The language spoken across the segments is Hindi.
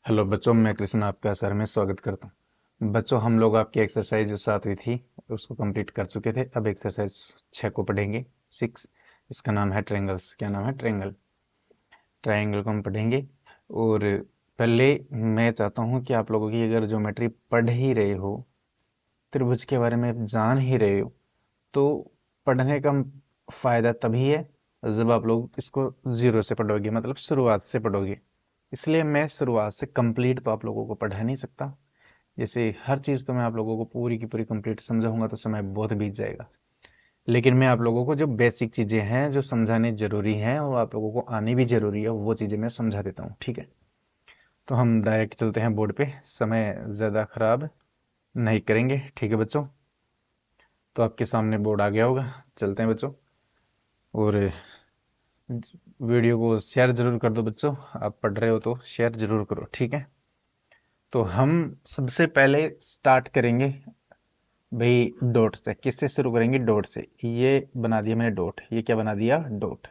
हेलो बच्चों, मैं कृष्ण आपका सर में स्वागत करता हूँ। बच्चों, हम लोग आपकी एक्सरसाइज जो 7वीं थी उसको कंप्लीट कर चुके थे। अब एक्सरसाइज 6 को पढ़ेंगे। 6, इसका नाम है ट्रायंगल्स। क्या नाम है? ट्रायंगल। ट्रायंगल को हम पढ़ेंगे। और पहले मैं चाहता हूँ कि आप लोगों की, अगर ज्योमेट्री पढ़ ही रहे हो, त्रिभुज के बारे में जान ही रहे हो, तो पढ़ने का फायदा तभी है जब आप लोग इसको जीरो से पढ़ोगे, मतलब शुरुआत से पढ़ोगे। इसलिए मैं शुरुआत से कंप्लीट तो आप लोगों को पढ़ा नहीं सकता। जैसे हर चीज तो मैं आप लोगों को पूरी की पूरी कंप्लीट समझाऊंगा तो समय बहुत बीत जाएगा। लेकिन मैं आप लोगों को जो बेसिक चीजें हैं, जो समझाने जरूरी हैं, वो आप लोगों को आनी भी जरूरी है, वो चीजें मैं समझा देता हूँ। ठीक है, तो हम डायरेक्ट चलते हैं बोर्ड पे। समय ज्यादा खराब नहीं करेंगे। ठीक है बच्चों, तो आपके सामने बोर्ड आ गया होगा। चलते हैं बच्चों। और वीडियो को शेयर जरूर कर दो बच्चों। आप पढ़ रहे हो तो शेयर जरूर करो। ठीक है, तो हम सबसे पहले स्टार्ट करेंगे भाई डॉट से। किससे शुरू करेंगे? डॉट से। ये बना दिया मैंने डॉट। ये क्या बना दिया? डॉट,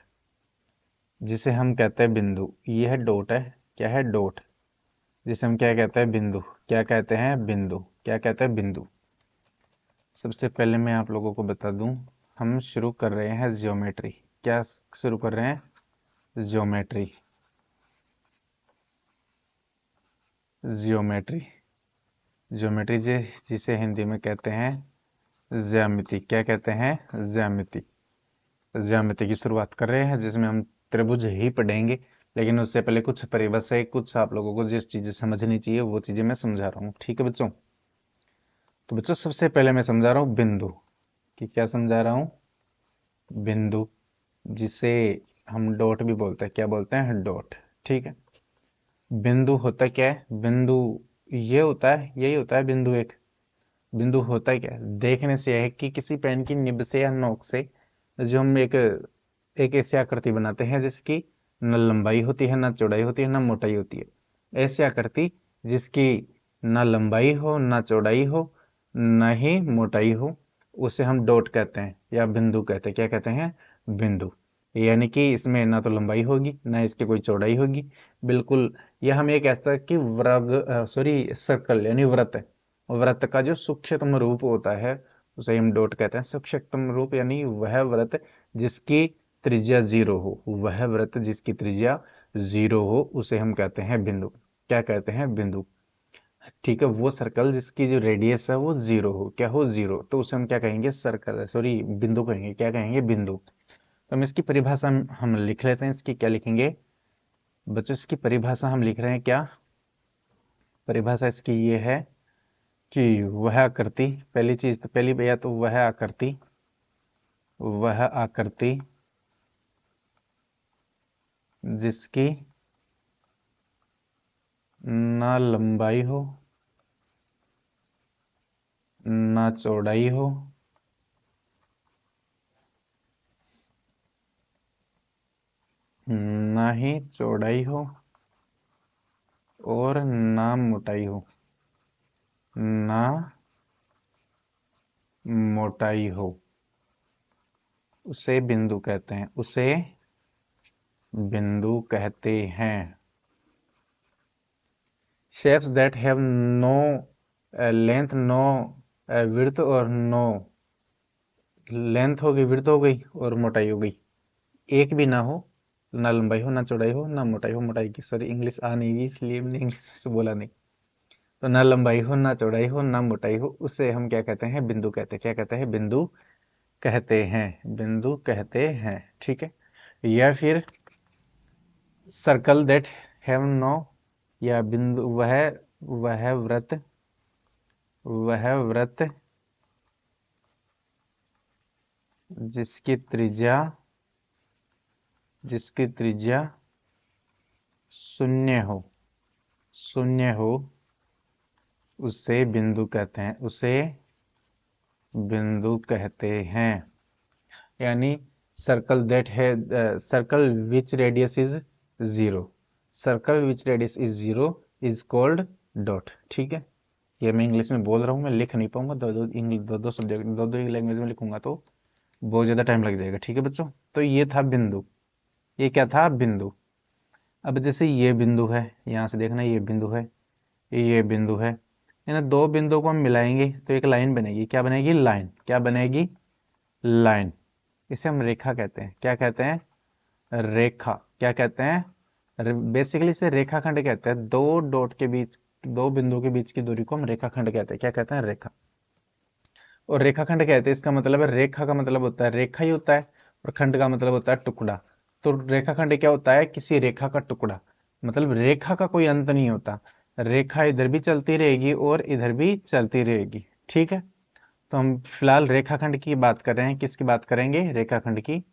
जिसे हम कहते हैं बिंदु। ये है डॉट है। क्या है? डॉट। जिसे हम क्या कहते हैं? बिंदु। क्या कहते हैं? बिंदु। क्या कहते हैं? बिंदु। सबसे पहले मैं आप लोगों को बता दूं, हम शुरू कर रहे हैं ज्योमेट्री। क्या शुरू कर रहे हैं? ज्योमेट्री। ज्योमेट्री। ज्योमेट्री जिसे हिंदी में कहते हैं ज्यामिति। क्या कहते हैं? ज्यामिति। ज्यामिति की शुरुआत कर रहे हैं, जिसमें हम त्रिभुज ही पढ़ेंगे। लेकिन उससे पहले कुछ परिभाषाएं, कुछ आप लोगों को जिस चीजें समझनी चाहिए वो चीजें मैं समझा रहा हूँ। ठीक है बच्चों, तो बच्चों सबसे पहले मैं समझा रहा हूँ बिंदु। कि क्या समझा रहा हूँ? बिंदु, जिसे हम डॉट भी बोलते हैं। क्या बोलते हैं? डॉट। ठीक है, बिंदु होता क्या है? बिंदु ये होता है, यही होता है बिंदु एक। बिंदु होता है क्या है? देखने से यह है कि किसी पेन की निब से या नोक से जो हम एक एक ऐसी आकृति बनाते हैं जिसकी न लंबाई होती है, ना चौड़ाई होती है, ना मोटाई होती है। ऐसी आकृति जिसकी ना लंबाई हो, ना चौड़ाई हो, ना ही मोटाई हो, उसे हम डॉट कहते हैं या बिंदु कहते हैं। क्या कहते हैं? बिंदु। यानी कि इसमें ना तो लंबाई होगी, ना इसकी कोई चौड़ाई होगी। बिल्कुल, यह हम ये कहते हैं कि सर्कल यानी वृत्त है। वृत्त का जो सूक्ष्मतम रूप होता है उसे हम डॉट कहते हैं। सूक्ष्मतम रूप यानी वह वृत्त जिसकी त्रिज्या जीरो हो। वह वृत्त जिसकी त्रिज्या जीरो हो उसे हम कहते हैं बिंदु। क्या कहते हैं? बिंदु। ठीक है, वो सर्कल जिसकी जो रेडियस है वो जीरो हो। क्या हो? जीरो। तो उसे हम क्या कहेंगे? सर्कल, सॉरी, बिंदु कहेंगे। क्या कहेंगे? बिंदु। तो हम इसकी परिभाषा हम लिख लेते हैं। इसकी क्या लिखेंगे बच्चों? इसकी परिभाषा हम लिख रहे हैं। क्या परिभाषा इसकी? ये है कि वह आकृति, पहली चीज तो पहली भैया, तो वह आकृति, वह आकृति जिसकी ना लंबाई हो, ना चौड़ाई हो, ना ही चौड़ाई हो, और ना मोटाई हो। ना मोटाई हो, उसे बिंदु कहते हैं। उसे बिंदु कहते हैं। Shapes that have no length, no width, और नो लेंथ हो गई, विड्थ हो गई, और मोटाई हो गई। एक भी ना हो, ना लंबाई हो, ना चौड़ाई हो, ना मोटाई हो। मोटाई की, सॉरी, इंग्लिश आ नहीं गई इसलिए मैंने इंग्लिश में से बोला नहीं। तो ना लंबाई हो, ना चौड़ाई हो, ना मोटाई हो, उसे हम क्या कहते हैं? बिंदु कहते हैं। क्या कहते हैं? बिंदु कहते हैं। बिंदु कहते हैं। ठीक है, या फिर सर्कल दैट हैव नो, या बिंदु वह वृत्त, वह वृत्त जिसकी त्रिज्या, जिसकी त्रिज्या शून्य हो, शून्य हो, उसे बिंदु कहते हैं। उसे बिंदु कहते हैं। यानी सर्कल दैट है, circle which radius is zero, circle which radius is zero is called dot. ठीक है, ये मैं इंग्लिश में बोल रहा हूँ, मैं लिख नहीं पाऊंगा। दो दो इंग्लिश, दो दो सब्जेक्ट, दो दो लैंग्वेज में लिखूंगा तो बहुत ज्यादा टाइम लग जाएगा। ठीक है बच्चों, तो ये था बिंदु। ये क्या था? बिंदु। अब जैसे ये बिंदु है, यहां से देखना ये बिंदु है, ये बिंदु है, इन दो बिंदुओं को हम मिलाएंगे तो एक लाइन बनेगी। क्या बनेगी? लाइन। क्या बनेगी? लाइन। इसे हम रेखा कहते हैं। क्या कहते हैं? रेखा। क्या कहते हैं? बेसिकली इसे रेखाखंड कहते हैं। दो डॉट के बीच, दो बिंदु के बीच की दूरी को हम रेखाखंड कहते हैं। क्या कहते हैं? रेखा। और रेखाखंड कहते हैं, इसका मतलब है, रेखा का मतलब होता है रेखा ही होता है, और खंड का मतलब होता है टुकड़ा। तो रेखाखंड क्या होता है? किसी रेखा का टुकड़ा। मतलब रेखा का कोई अंत नहीं होता, रेखा इधर भी चलती रहेगी और इधर भी चलती रहेगी। ठीक है, तो हम फिलहाल रेखाखंड की बात कर रहे हैं। किसकी बात करेंगे? रेखाखंड की।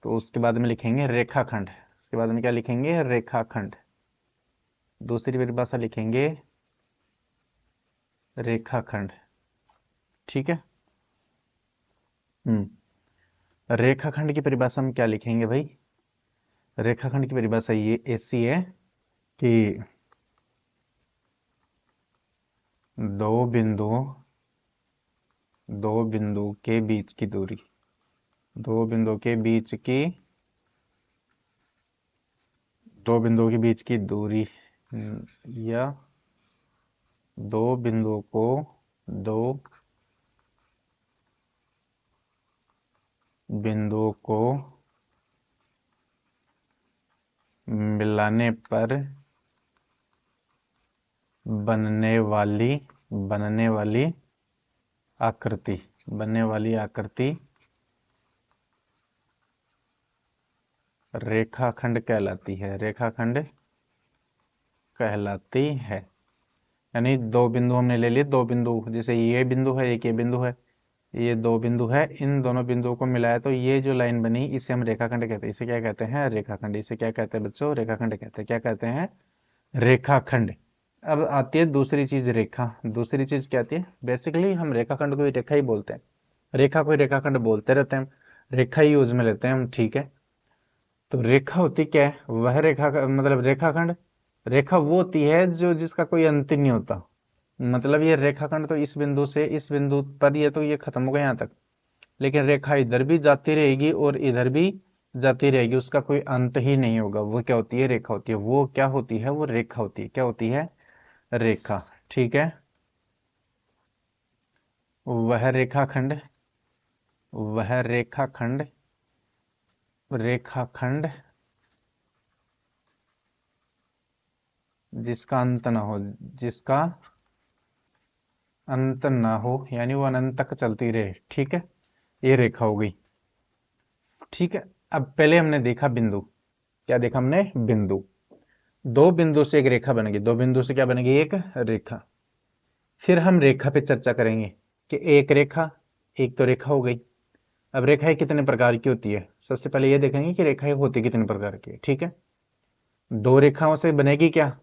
तो उसके बाद में लिखेंगे रेखाखंड। उसके बाद में क्या लिखेंगे? रेखाखंड। दूसरी परिभाषा लिखेंगे रेखाखंड। ठीक है। रेखाखंड की परिभाषा में क्या लिखेंगे भाई? रेखाखंड की परिभाषा ये ऐसी है कि दो बिंदुओं दो बिंदु के बीच की दूरी, दो बिंदुओं के बीच की दो बिंदुओं के बीच की दूरी, या दो बिंदुओं को दो बिंदुओं को मिलाने पर बनने वाली आकृति बनने वाली आकृति रेखाखंड कहलाती है। रेखाखंड कहलाती है। यानी दो बिंदु हमने ले लिए, दो बिंदु, जैसे ये बिंदु है, एक ये बिंदु है, ये दो बिंदु है, इन दोनों बिंदुओं को मिलाया तो ये जो लाइन बनी, इसे हम रेखाखंड कहते हैं। इसे क्या कहते हैं? रेखाखंड। इसे क्या कहते हैं बच्चों? रेखाखंड कहते हैं। क्या कहते हैं? रेखाखंड। अब आती है दूसरी चीज, रेखा। दूसरी चीज क्या आती है? बेसिकली हम रेखाखंड को ही रेखा ही बोलते हैं, रेखा को ही रेखाखंड बोलते रहते हैं, रेखा ही यूज में लेते हैं हम। ठीक है, तो रेखा होती क्या है? वह रेखा का मतलब रेखाखंड, रेखा वो होती है जो जिसका कोई अंत नहीं होता। मतलब ये रेखाखंड तो इस बिंदु से इस बिंदु पर, ये तो ये खत्म हो गया यहाँ तक, लेकिन रेखा इधर भी जाती रहेगी और इधर भी जाती रहेगी, उसका कोई अंत ही नहीं होगा। वो क्या होती है? रेखा होती है। वो क्या होती है? वो रेखा होती है। क्या होती है? रेखा। ठीक है, वह रेखाखंड वह रेखाखंड जिसका अंत ना हो, जिसका अंत ना हो, यानी वो अनंत तक चलती रहे। ठीक है, ये रेखा हो गई। ठीक है, अब पहले हमने देखा बिंदु। क्या देखा हमने? बिंदु। दो बिंदु से एक रेखा बनेगी, दो बिंदु से क्या बनेगी? एक रेखा। फिर हम रेखा पे चर्चा करेंगे कि एक रेखा, एक तो रेखा हो गई। अब रेखाएं कितने प्रकार की होती है? सबसे पहले ये देखेंगे कि रेखाएं होती कितने प्रकार की है। ठीक है, दो रेखाओं से बनेगी क्या?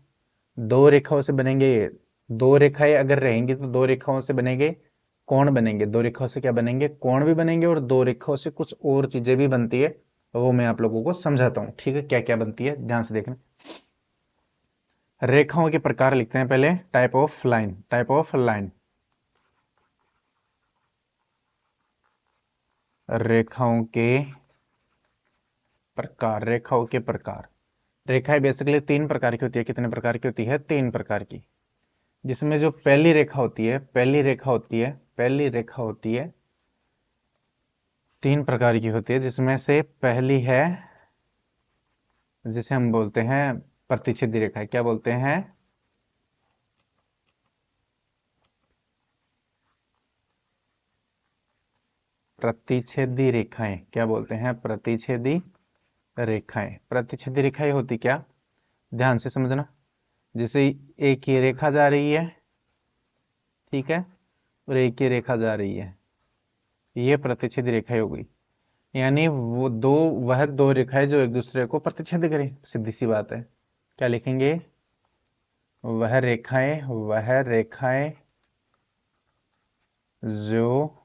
दो रेखाओं से बनेंगे। दो रेखाएं अगर रहेंगी तो दो रेखाओं से बनेंगे कोण बनेंगे। दो रेखाओं से क्या बनेंगे? कोण भी बनेंगे, और दो रेखाओं से कुछ और चीजें भी बनती है, वो मैं आप लोगों को समझाता हूं। ठीक है, क्या क्या बनती है ध्यान से देखना। रेखाओं के प्रकार लिखते हैं पहले। Type of line. Type of line, रेखाओं के प्रकार। रेखाओं के प्रकार। रेखाएं बेसिकली तीन प्रकार की होती है। कितने प्रकार की होती है? तीन प्रकार की। जिसमें जो पहली रेखा होती है, पहली रेखा होती है, तीन प्रकार की होती है, जिसमें से पहली है जिसे हम बोलते हैं प्रतिच्छेदी रेखा। क्या बोलते हैं? प्रतिच्छेदी रेखाएं। क्या बोलते हैं? प्रतिच्छेदी रेखाएं। प्रतिच्छेदी रेखाएं होती क्या? ध्यान से समझना। जैसे एक ये रेखा जा रही है, ठीक है, और एक ये रेखा जा रही है, ये प्रतिच्छेदी रेखाएं हो गई। यानी वो दो वह दो रेखाएं जो एक दूसरे को प्रतिच्छेद करें, सीधी सी बात है। क्या लिखेंगे? वह रेखाएं जो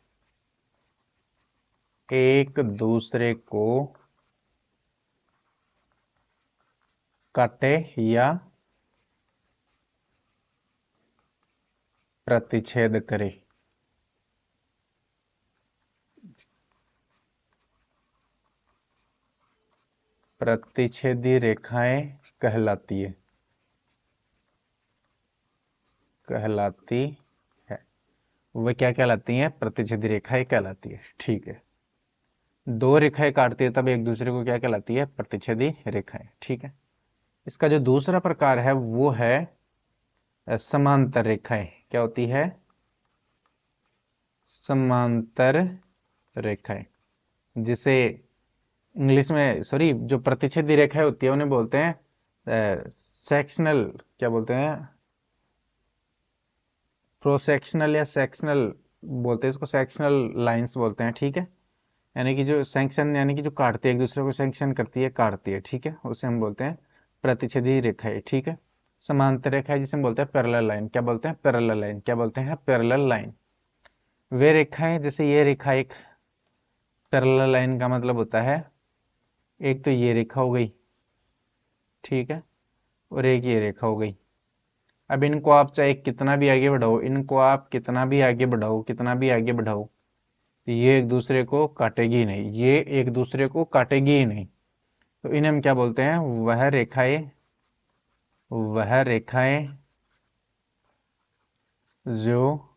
एक दूसरे को काटे या प्रतिच्छेद करे। प्रतिच्छेदी रेखाएं कहलाती है, वह क्या कहलाती हैं? प्रतिच्छेदी रेखाएं कहलाती है। ठीक है, दो रेखाएं काटती है तब एक दूसरे को क्या कहलाती है? प्रतिच्छेदी रेखाएं। ठीक है, इसका जो दूसरा प्रकार है वो है समांतर रेखाएं। क्या होती है? समांतर रेखाएं, जिसे इंग्लिश में, सॉरी, जो प्रतिच्छेदी रेखाएं होती है उन्हें बोलते हैं सेक्शनल, क्या बोलते हैं? प्रोसेक्शनल या सेक्शनल बोलते हैं इसको, सेक्शनल लाइंस बोलते हैं। ठीक है, यानी कि जो सेक्शन, यानी कि जो काटती है, एक दूसरे को सेक्शन करती है, काटती है। ठीक है, उसे हम बोलते हैं प्रतिच्छेदी रेखाएं। ठीक है, समांतर रेखा है जिसे हम बोलते हैं पैरेलल लाइन। क्या बोलते हैं? Parallel line. क्या बोलते हैं? Parallel line. वे रेखाएं, जैसे ये रेखा, एक पैरेलल लाइन का मतलब होता है, एक तो ये रेखा हो गई, ठीक है, और एक ये रेखा हो गई। अब इनको आप चाहे कितना भी आगे बढ़ाओ, इनको आप कितना भी आगे बढ़ाओ, कितना भी आगे बढ़ाओ, ये एक दूसरे को काटेगी ही नहीं, ये एक दूसरे को काटेगी ही नहीं। तो इन्हें हम क्या बोलते हैं? वह रेखाएं जो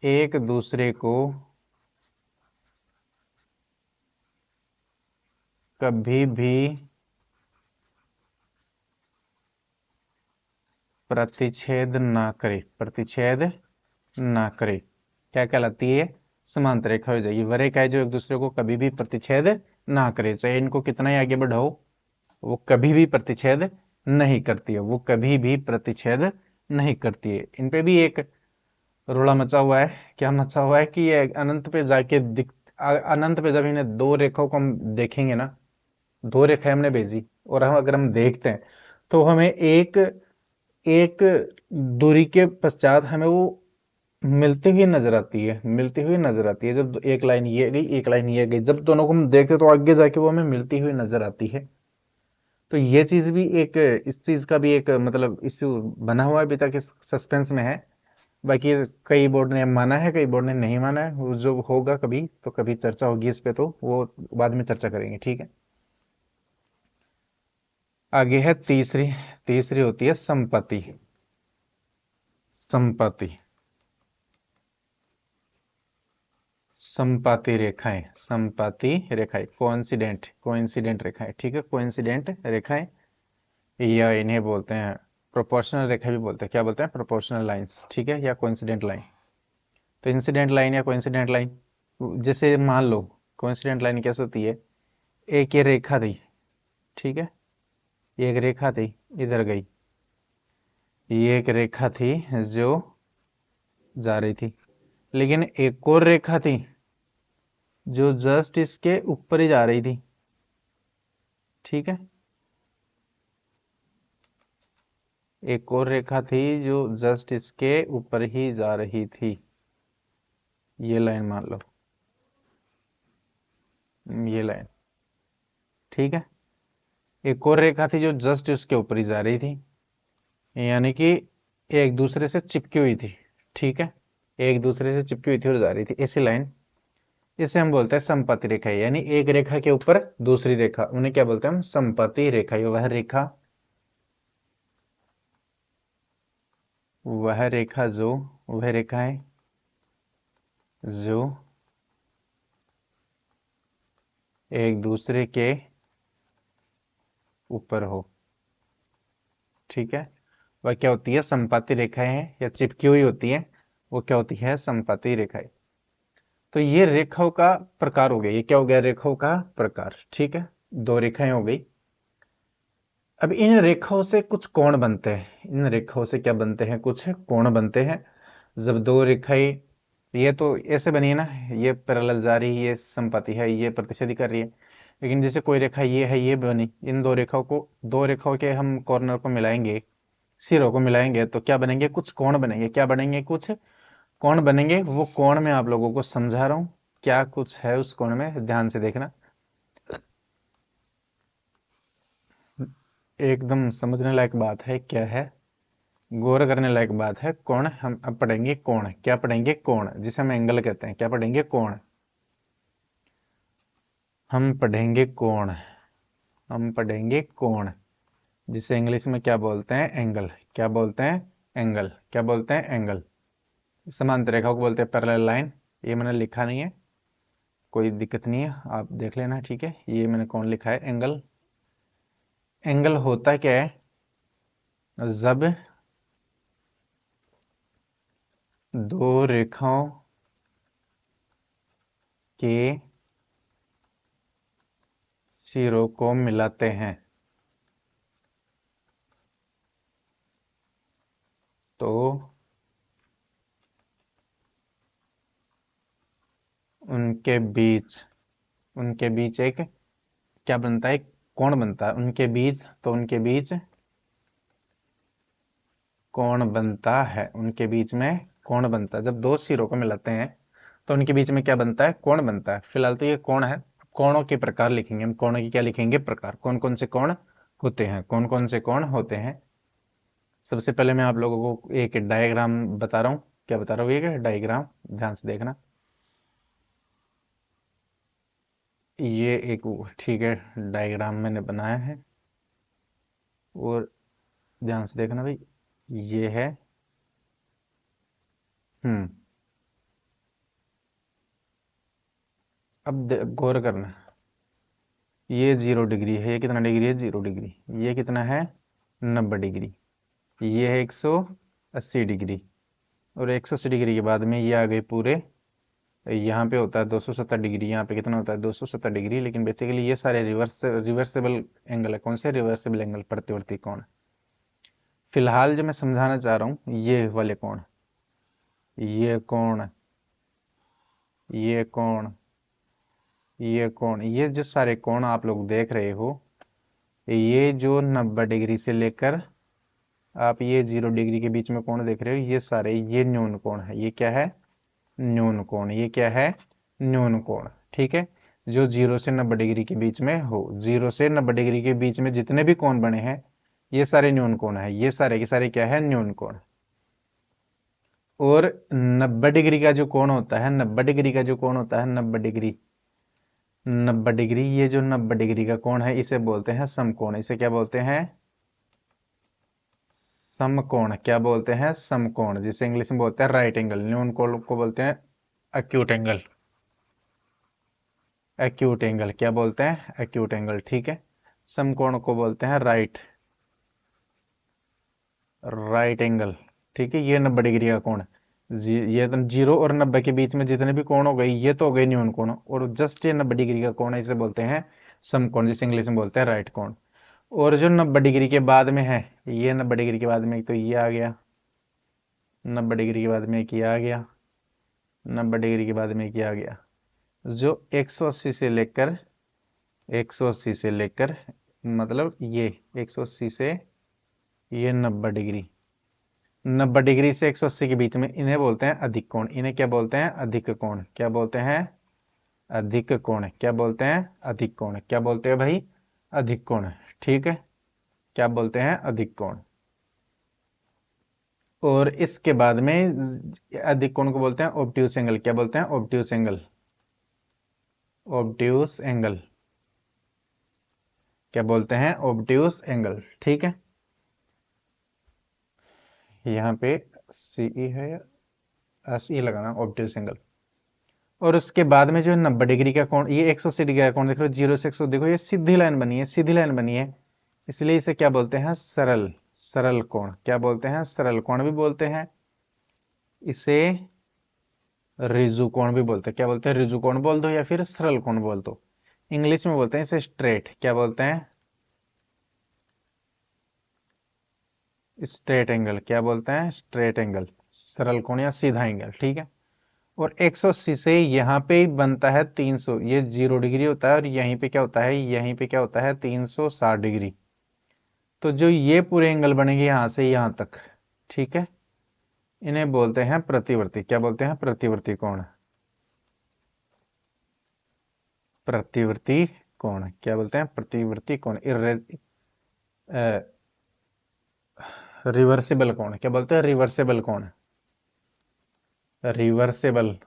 एक दूसरे को कभी भी प्रतिच्छेद ना करे, प्रतिच्छेद ना करे, क्या कहलाती है? समांतर रेखा हो जाएगी। वह रेखा है जो एक दूसरे को कभी भी प्रतिच्छेद ना करे, चाहे इनको कितना ही आगे बढ़ाओ, वो कभी भी प्रतिच्छेद नहीं करती है, वो कभी भी प्रतिच्छेद नहीं करती है। इन पे भी एक रोड़ा मचा हुआ है। क्या मचा हुआ है? कि ये अनंत पे जाके अनंत पे जब इन्हें दो रेखाओं को हम देखेंगे ना, दो रेखाएं हमने भेजी और हम अगर हम देखते हैं तो हमें एक एक दूरी के पश्चात हमें वो मिलती हुई नजर आती है, मिलती हुई नजर आती है। जब एक लाइन ये गई, एक लाइन ये गई, जब दोनों को हम देखते तो आगे जाके वो हमें मिलती हुई नजर आती है। तो ये चीज भी एक, इस चीज का भी एक मतलब इश्यू बना हुआ है, अभी तक इस सस्पेंस में है। बाकी कई बोर्ड ने माना है, कई बोर्ड ने नहीं माना है। वो जो होगा कभी तो कभी चर्चा होगी इस पे, तो वो बाद में चर्चा करेंगे। ठीक है, आगे है तीसरी। तीसरी होती है संपत्ति। संपत्ति, संपाती रेखाएं, संपाती रेखाएं, कोइंसिडेंट, कोइंसिडेंट रेखाएं। ठीक है, कोइंसिडेंट रेखाएं, या इन्हें बोलते हैं प्रोपोर्शनल रेखा भी बोलते हैं। क्या बोलते हैं? Proportional lines. ठीक है, या कोइंसिडेंट लाइन। तो इंसिडेंट लाइन या कोइंसिडेंट लाइन, जैसे मान लो कोइंसिडेंट लाइन कैसे होती है? एक ये रेखा थी, ठीक है, ये एक रेखा थी, इधर गई, ये एक रेखा थी जो जा रही थी, लेकिन एक और रेखा थी जो जस्ट इसके ऊपर ही जा रही थी। ठीक है, एक और रेखा थी जो जस्ट इसके ऊपर ही जा रही थी। ये लाइन मान लो, ये लाइन, ठीक है। एक और रेखा थी जो जस्ट उसके ऊपर ही जा रही थी, यानी कि एक दूसरे से चिपकी हुई थी। ठीक है, एक दूसरे से चिपकी हुई थी और जा रही थी, ऐसी लाइन। इसे हम बोलते हैं संपत्ति रेखा, यानी एक रेखा के ऊपर दूसरी रेखा, उन्हें क्या बोलते हैं हम? संपत्ति रेखा। वह रेखा, वह रेखा जो, वह रेखाएं जो एक दूसरे के ऊपर हो। ठीक है, वह क्या होती है? संपत्ति रेखाएं हैं, या चिपकी हुई होती है, वो क्या होती है? संपत्ति रेखाएं। तो ये रेखाओं का प्रकार हो गया। ये क्या हो गया? रेखाओं का प्रकार। ठीक है, दो रेखाएं हो गई। अब इन रेखाओं से कुछ कोण बनते हैं। इन रेखाओं से क्या बनते हैं? कुछ कोण बनते हैं। जब दो रेखाएं, ये तो ऐसे बनी है ना, ये पैरेलल जा रही है, ये संपत्ति है, ये प्रतिच्छेदी कर रही है। लेकिन जैसे कोई रेखा ये है, ये बनी, इन दो रेखाओं को, दो रेखाओं के हम कॉर्नर को मिलाएंगे, सिरों को मिलाएंगे, तो क्या बनेंगे? कुछ कोण बनेंगे। क्या बनेंगे? कुछ कोण बनेंगे। वो कोण मैं आप लोगों को समझा रहा हूं, क्या कुछ है उस कोण में, ध्यान से देखना, एकदम समझने लायक बात है। क्या है? गौर करने लायक बात है। कोण, हम अब पढ़ेंगे कोण। क्या पढ़ेंगे? कोण, जिसे हम एंगल कहते हैं। क्या पढ़ेंगे? कोण। हम पढ़ेंगे कोण। हम पढ़ेंगे कोण, जिसे इंग्लिश में क्या बोलते हैं? एंगल। क्या बोलते हैं? एंगल। क्या बोलते हैं? एंगल। समांतर रेखा को बोलते हैं पैरेलल लाइन। ये मैंने लिखा नहीं है, कोई दिक्कत नहीं है, आप देख लेना, ठीक है। ये मैंने कौन लिखा है? एंगल। एंगल होता क्या है? जब दो रेखाओं के सिरों को मिलाते हैं तो उनके बीच उनके बीच एक क्या बनता है? कोण बनता है उनके बीच। तो उनके बीच कोण बनता है, उनके बीच में कोण बनता है। जब दो सिरों को मिलाते हैं तो उनके बीच में क्या बनता है? कोण बनता है। फिलहाल तो ये कोण है। कोणों के प्रकार लिखेंगे हम। कोणों की क्या लिखेंगे? प्रकार। कौन कौन से कोण होते हैं? कौन कौन से कोण होते हैं? सबसे पहले मैं आप लोगों को एक डायग्राम बता रहा हूँ। क्या बता रहा हूँ? एक डायग्राम, ध्यान से देखना। ये एक, ठीक है, डायग्राम मैंने बनाया है, और ध्यान से देखना भाई। ये है, हम्म, अब गौर करना। ये 0 डिग्री है। ये कितना डिग्री है? 0 डिग्री। ये कितना है? 90 डिग्री। ये है 180 डिग्री। और 180 डिग्री के बाद में ये आ गए पूरे, यहाँ पे होता है 270 डिग्री। यहाँ पे कितना होता है? 270 डिग्री। लेकिन बेसिकली ये सारे रिवर्सेबल एंगल है। कौन से रिवर्सेबल एंगल? प्रतिवर्ती कोण। फिलहाल जो मैं समझाना चाह रहा हूँ, ये वाले कोण, ये कोण, ये कोण, ये कोण, ये जो सारे कोण आप लोग देख रहे हो, ये जो 90 डिग्री से लेकर आप ये 0 डिग्री के बीच में कोण देख रहे हो, ये सारे, ये न्यून कोण है। ये क्या है? न्यून कोण। ये क्या है? न्यून कोण। ठीक है। जो 0 से 90 डिग्री के बीच में हो, 0 से 90 डिग्री के बीच में जितने भी कोण बने हैं, ये सारे न्यून कोण है। ये सारे के सारे क्या है? न्यून कोण। और 90 डिग्री का जो कोण होता है, 90 डिग्री का जो कोण होता है, 90 डिग्री, 90 डिग्री, ये जो 90 डिग्री का कोण है, इसे बोलते हैं समकोण। इसे क्या बोलते हैं? समकोण। क्या बोलते हैं? समकोण। जिसे इंग्लिश में बोलते हैं राइट एंगल। न्यून कोण को बोलते हैं एक्यूट एंगल। Acute angle. क्या बोलते हैं? Acute angle. ठीक है। समकोण को बोलते हैं राइट, राइट एंगल। ठीक है। ये 90 डिग्री का कोण, ये तो 0 और 90 के बीच में जितने भी कोण हो गए, ये तो हो गए न्यून कोण। और जस्ट ये 90 डिग्री का कोण है, इसे बोलते हैं समकोण, जिसे इंग्लिश में बोलते हैं राइट कोण। और जो 90 डिग्री के बाद में है, ये 90 डिग्री के बाद में तो ये आ गया, 90 डिग्री के बाद में एक ये आ गया, 90 डिग्री के बाद में एक ये आ गया। जो 180 से लेकर, 180 से लेकर, मतलब ये 180 से ये 90 डिग्री, 90 डिग्री से 180 के बीच में, इन्हें बोलते हैं अधिक कोण। इन्हें क्या बोलते हैं? अधिक कोण। क्या बोलते हैं? अधिक कोण। क्या बोलते हैं? अधिक कोण। क्या बोलते हैं भाई? अधिक कोण। ठीक है। क्या बोलते हैं? अधिक कोण। और इसके बाद में अधिक कोण को बोलते हैं ऑब्ट्यूस एंगल। क्या बोलते हैं? Obtuse angle. Obtuse angle. क्या बोलते हैं? Obtuse angle. ठीक है। यहाँ पे सीई है या एस ई लगाना, ऑब्ट्यूस एंगल। और उसके बाद में जो 90 डिग्री का कोण, ये 180 डिग्री का कोण देख रहे हो, 0 से 100, देखो ये सीधी लाइन बनी है, सीधी लाइन बनी है, इसलिए इसे क्या बोलते हैं? सरल, सरल कोण। क्या बोलते हैं? सरल कोण भी बोलते हैं। इसे रिजु कोण भी बोलते हैं। क्या बोलते हैं? रिजु कोण बोल दो या फिर सरल कोण बोल दो। इंग्लिश में बोलते हैं इसे स्ट्रेट। क्या बोलते हैं? Straight angle. क्या बोलते हैं? स्ट्रेट एंगल, सरल कोण या सीधा एंगल। ठीक है। और 180 से यहाँ पे बनता है 300, ये 0 डिग्री होता है, और यहीं पे क्या होता है? यहीं पे क्या होता है? 360 डिग्री। तो जो ये पूरे एंगल बनेंगे यहां से यहां तक, ठीक है, इन्हें बोलते हैं प्रतिवर्ती। क्या बोलते हैं? प्रतिवर्ती कोण। प्रतिवर्ती कोण। क्या बोलते हैं? प्रतिवर्ती कोण। रिवर्सिबल कोण। क्या बोलते हैं? रिवर्सिबल कोण। रिवर्सेबल,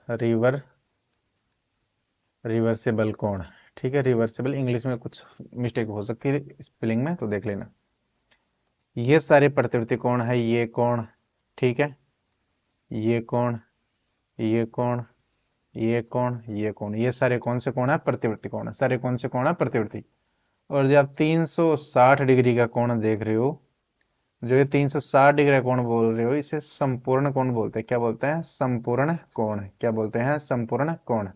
रिवर्सिबल कोण। ठीक है, रिवर्सिबल। इंग्लिश में कुछ मिस्टेक हो सकती है स्पेलिंग में, तो देख लेना। ये सारे प्रतिवर्ती कोण है, ये कोण, ठीक है, ये कोण, ये कोण, ये कोण, ये कोण, ये सारे कौन से कोण है? प्रतिवर्ती कोण है। सारे कौन से कोण है? प्रतिवर्ती। और जब आप 360 डिग्री का कोण देख रहे हो, जो ये 360 डिग्री का कोण बोल रहे हो, इसे संपूर्ण कोण बोलते हैं। क्या बोलते हैं? संपूर्ण कोण। क्या बोलते हैं? संपूर्ण कोण।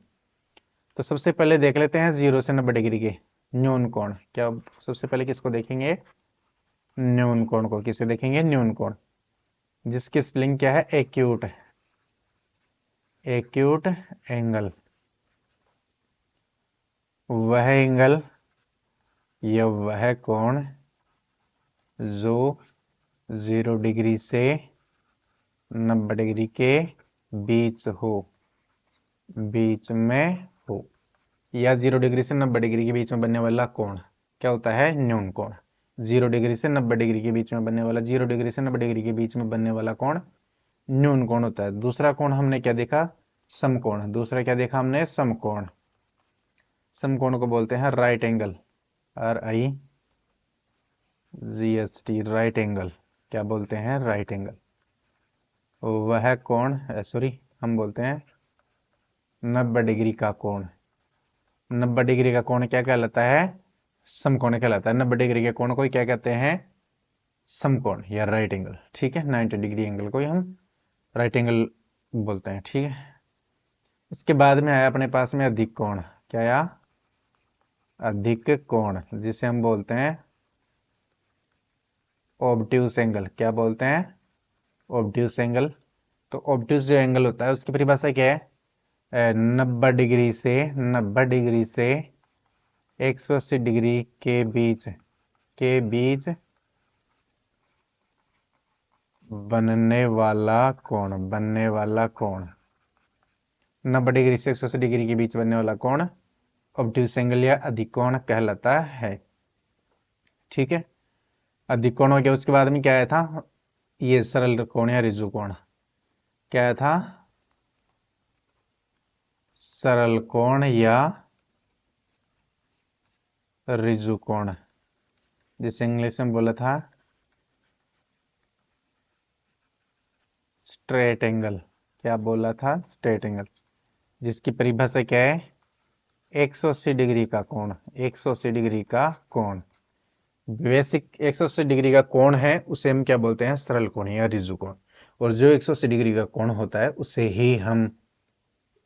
तो सबसे पहले देख लेते हैं 0 से 90 डिग्री के न्यून कोण। क्या सबसे पहले किसको देखेंगे? न्यून कोण को। किसे देखेंगे? न्यून कोण, जिसकी स्पेलिंग क्या है? एक्यूट। Acute angle. वह एंगल या वह कोण जो 0 डिग्री से 90 डिग्री के बीच हो, बीच में हो, या 0 डिग्री से 90 डिग्री के बीच में बनने वाला कोण क्या होता है? न्यून कोण। 0 डिग्री से 90 डिग्री के बीच में बनने वाला, 0 डिग्री से 90 डिग्री के बीच में बनने वाला कोण न्यून कोण होता है। दूसरा कोण हमने क्या देखा? समकोण। दूसरा क्या देखा हमने? समकोण। समकोण को बोलते हैं right angle. RIGST, right angle. क्या बोलते हैं? Right angle. वह कोण, सॉरी, हम बोलते हैं 90 डिग्री का कोण। 90 डिग्री का कोण क्या कहलाता है? समकोण कहलाता है। 90 डिग्री के कोण को क्या कहते हैं? समकोण या राइट एंगल। ठीक है, 90 डिग्री एंगल को ही हम राइट एंगल बोलते हैं। ठीक है, इसके बाद में आया अपने पास में अधिक कोण। क्या आया? अधिक कोण, जिसे हम बोलते हैं ऑब्ट्यूस एंगल। क्या बोलते हैं? Obtuse angle. तो ऑब्ट्यूस जो एंगल होता है उसकी परिभाषा क्या है? 90 डिग्री से 180 डिग्री के बीच बनने वाला कोण। बनने वाला कोण 90 डिग्री से 180 डिग्री के बीच बनने वाला कोण ऑब्ट्यूस एंगल या अधिक कोण कहलाता है। ठीक है, अधिक कोण हो गया। उसके बाद में क्या आया था? ये सरल कोण या रिजु कोण। क्या आया था? सरल कोण या रिजु कोण, जिसे इंग्लिश में बोला था स्ट्रेट एंगल। क्या बोला था? स्ट्रेट एंगल, जिसकी परिभाषा क्या है? 180 डिग्री का कोण। 180 डिग्री का कोण, बेसिक 180 डिग्री का कोण है, उसे हम क्या बोलते हैं? सरल कोण या रिजु कोण। और जो 180 डिग्री का कोण होता है उसे ही हम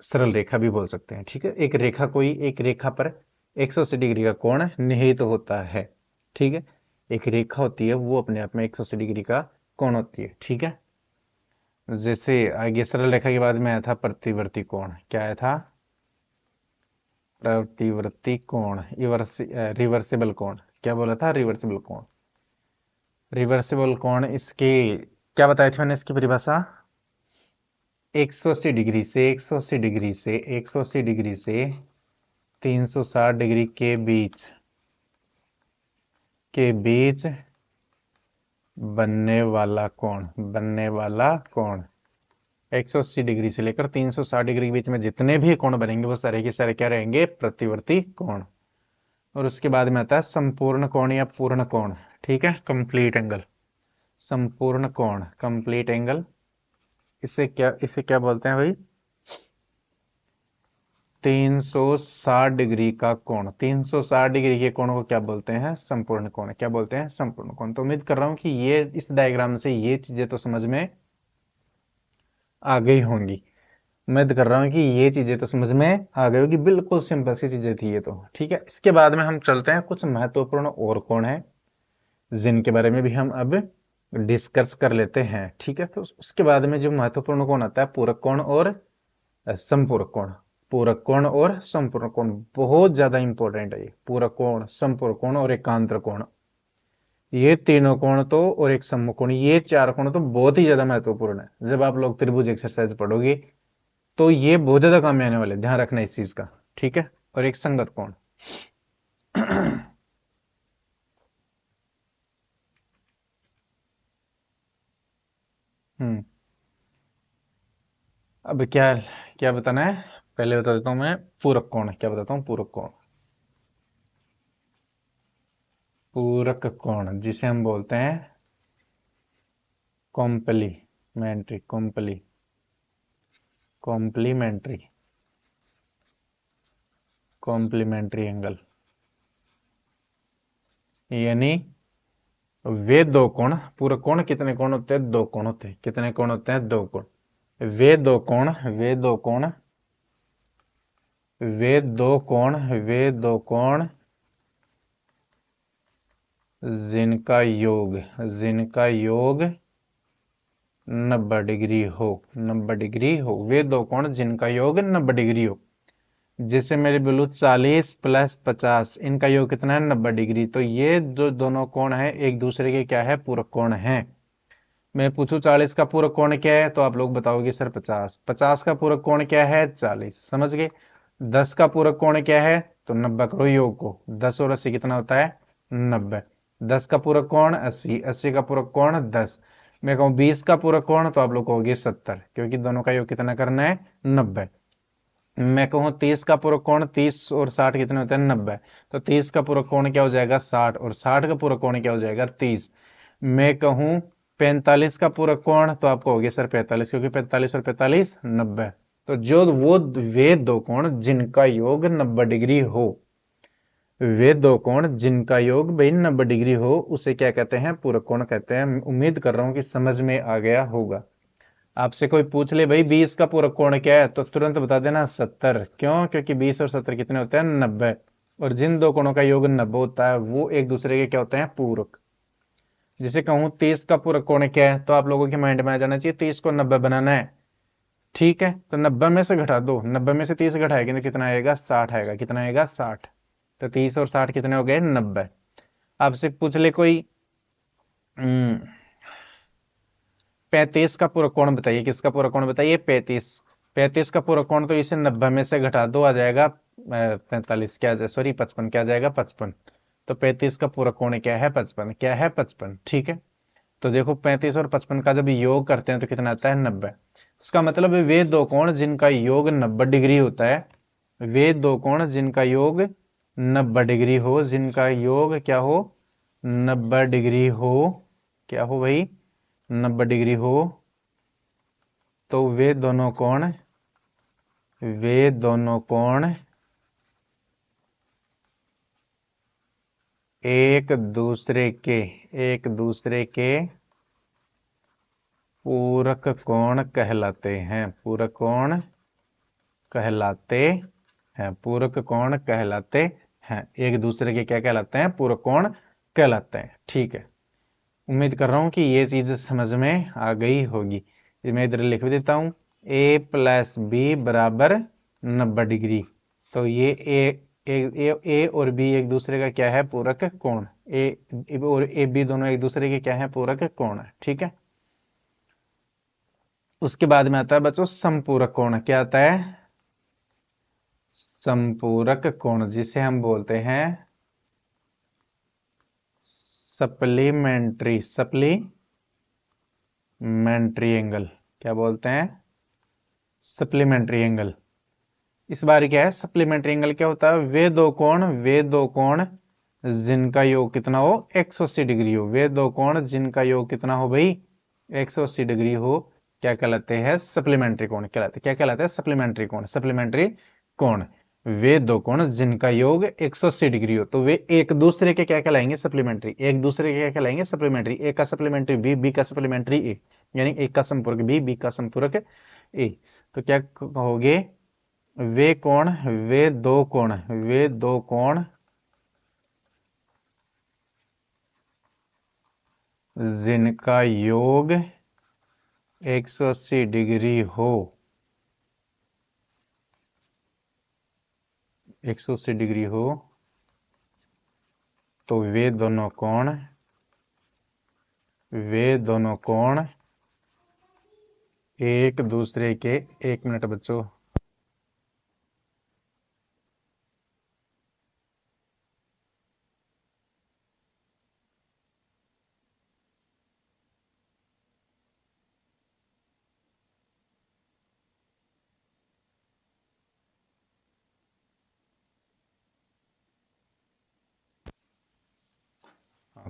सरल रेखा भी बोल सकते हैं। ठीक है, एक रेखा, कोई एक रेखा पर 180 डिग्री का कोण निहित होता है। ठीक है, एक रेखा होती है वो अपने आप में 180 डिग्री का कोण होती है। ठीक है, जैसे आगे सरल रेखा के बाद में आया था प्रतिवर्ती कोण। क्या आया था? प्रतिवर्ती कोण, रिवर्सिबल कोण। क्या बोला था? रिवर्सिबल कोण। रिवर्सिबल कोण, इसकी क्या बताई थी मैंने? इसकी परिभाषा 180 डिग्री से 180 डिग्री से 180 डिग्री से 360 डिग्री के बीच बनने वाला कोण। बनने वाला कोण 180 डिग्री से लेकर 360 डिग्री के बीच में जितने भी कोण बनेंगे वो सारे के सारे क्या रहेंगे? प्रतिवर्ती कोण। और उसके बाद में आता है संपूर्ण कोण या पूर्ण कोण। ठीक है, कंप्लीट एंगल। संपूर्ण कोण, कंप्लीट एंगल, इसे क्या बोलते हैं भाई? 360 डिग्री का कोण। 360 डिग्री के कोण को क्या बोलते हैं? संपूर्ण कोण। क्या बोलते हैं? संपूर्ण कोण। तो उम्मीद कर रहा हूं कि ये इस डायग्राम से ये चीजें तो समझ में आ गई होंगी। उम्मीद कर रहा हूं कि ये चीजें तो समझ में आ गई होगी। बिल्कुल सिंपल सी चीजें थी ये तो। ठीक है, इसके बाद में हम चलते हैं कुछ महत्वपूर्ण और कोण है जिनके बारे में भी हम अब डिस्कस कर लेते हैं। ठीक है, तो उसके बाद में जो महत्वपूर्ण कोण आता है पूरक कोण और संपूरक कोण। पूरक कोण और संपूर्ण कोण बहुत ज्यादा इंपॉर्टेंट है। ये पूरक कोण, संपूरक कोण और एकांतर कोण, ये तीनों कोण तो, और एक समकोण, ये चार कोण तो बहुत ही ज्यादा महत्वपूर्ण है। जब आप लोग त्रिभुज एक्सरसाइज पढ़ोगे तो ये बहुत ज्यादा काम में आने वाले, ध्यान रखना इस चीज का। ठीक है, और एक संगत कोण। हम्म, अब क्या क्या बताना है? पहले बता देता हूं मैं पूरक कोण। क्या बताता हूं? पूरक कोण। पूरक कोण जिसे हम बोलते हैं कॉम्प्लीमेंट्री, कॉम्प्लीमेंट्री, कॉम्प्लीमेंट्री एंगल। यानी वे दो कोण, पूरक कोण कितने कोण होते हैं? दो कोण होते हैं। कितने कोण होते हैं? दो कोण। वे दो कोण, वे दो कोण, वे दो कोण, वे दो कोण जिनका योग, जिनका योग 90 डिग्री हो, 90 डिग्री हो। वे दो कोण जिनका योग 90 डिग्री हो। जैसे मेरे बोलूं 40 प्लस 50, इनका योग कितना है? 90 डिग्री। तो ये जो दोनों कोण है एक दूसरे के क्या है? पूरक कोण है। मैं पूछूं 40 का पूरक कोण क्या है, तो आप लोग बताओगे सर 50। 50 का पूरक कोण क्या है? 40। समझ गए? 10 का पूरक कोण क्या है? तो 90 करो योग को। 10 और 80 कितना होता है? 90। 10 का पूरक कोण 80, 80 का पूरक कोण 10। मैं कहूं 20 का पूरक कोण, तो आप लोग कहोगे 70, क्योंकि दोनों का योग कितना करना है? 90। मैं कहूं 30 का पूरक कोण, 30 और 60 कितने होते हैं? 90। तो 30 का पूरक कोण क्या हो जाएगा? 60, और 60 का पूरक कोण क्या हो जाएगा? 30। मैं कहूं 45 का पूरक कोण, तो आप कहोगे सर 45, क्योंकि 45 और 45 90। तो जो वो वे दो कोण जिनका योग 90 डिग्री हो, वे दो कोण जिनका योग भाई 90 डिग्री हो, उसे क्या कहते हैं? पूरक कोण कहते हैं। उम्मीद कर रहा हूं कि समझ में आ गया होगा। आपसे कोई पूछ ले भाई 20 का पूरक कोण क्या है, तो तुरंत बता देना 70। क्यों? क्योंकि 20 और 70 कितने होते हैं? 90। और जिन दो कोणों का योग 90 होता है वो एक दूसरे के क्या होते हैं? पूरक। जिसे कहूं 30 का पूरक कोण क्या है, तो आप लोगों के माइंड में आ जाना चाहिए 30 को 90 बनाना है। ठीक है, तो 90 में से घटा दो, 90 में से 30 घटाएंगे तो कितना आएगा? 60 आएगा। कितना आएगा? 60। तो 30 और 60 कितने हो गए? 90। आपसे पूछ ले कोई 35 का पूरक कोण बताइए। किसका पूरक कोण बताइए? 35। 35 का पूरक कोण, तो इसे 90 में से घटा दो, आ जाएगा 45। क्या जाए, सॉरी 55। क्या जाएगा? 55। तो 35 का पूरक कोण क्या है? 55। क्या है? 55। ठीक है, तो देखो 35 और 55 का जब योग करते हैं तो कितना आता है? 90। इसका मतलब है वे दो कोण जिनका योग 90 डिग्री होता है, वे दो कोण जिनका योग 90 डिग्री हो, जिनका योग क्या हो? 90 डिग्री हो। क्या हो भाई? 90 डिग्री हो। तो वे दोनों कोण एक दूसरे के पूरक कोण कहलाते हैं। पूरक कोण कहलाते हैं। पूरक कोण कहलाते हैं। एक दूसरे के क्या कहलाते हैं? पूरक कोण कहलाते हैं। ठीक है, उम्मीद कर रहा हूं कि ये चीज समझ में आ गई होगी। मैं इधर लिख भी देता हूं, a प्लस बी बराबर 90 डिग्री। तो ये ए और बी एक दूसरे का क्या है? पूरक कोण। ए और ए बी दोनों एक दूसरे के क्या है? पूरक कोण। ठीक है, उसके बाद में आता है बच्चों समपूरक कोण। क्या आता है? समपूरक कोण, जिसे हम बोलते हैं सप्लीमेंट्री एंगल। क्या बोलते हैं? Supplementary angle. इस बार क्या है? सप्लीमेंट्री एंगल क्या होता है? वे दो कोण जिनका योग कितना हो? 180 डिग्री हो। वे दो कोण जिनका योग कितना हो भाई? 180 डिग्री हो। क्या कहलाते हैं? सप्लीमेंट्री कोण कहलाते हैं। क्या कहलाते हैं? सप्लीमेंट्री कोण। सप्लीमेंट्री कोण, वे दो कोण जिनका योग 180 डिग्री हो, तो वे एक दूसरे के क्या कहलाएंगे? सप्लीमेंट्री। एक दूसरे के क्या कहलाएंगे? सप्लीमेंट्री। ए का सप्लीमेंट्री बी, बी का सप्लीमेंट्री ए, यानी ए का संपूरक बी, बी का संपूरक ए। तो क्या कहोगे? वे कोण, वे दो कोण जिनका योग 180 डिग्री हो, 180 डिग्री हो, तो वे दोनों कोण एक दूसरे के, एक मिनट बच्चों,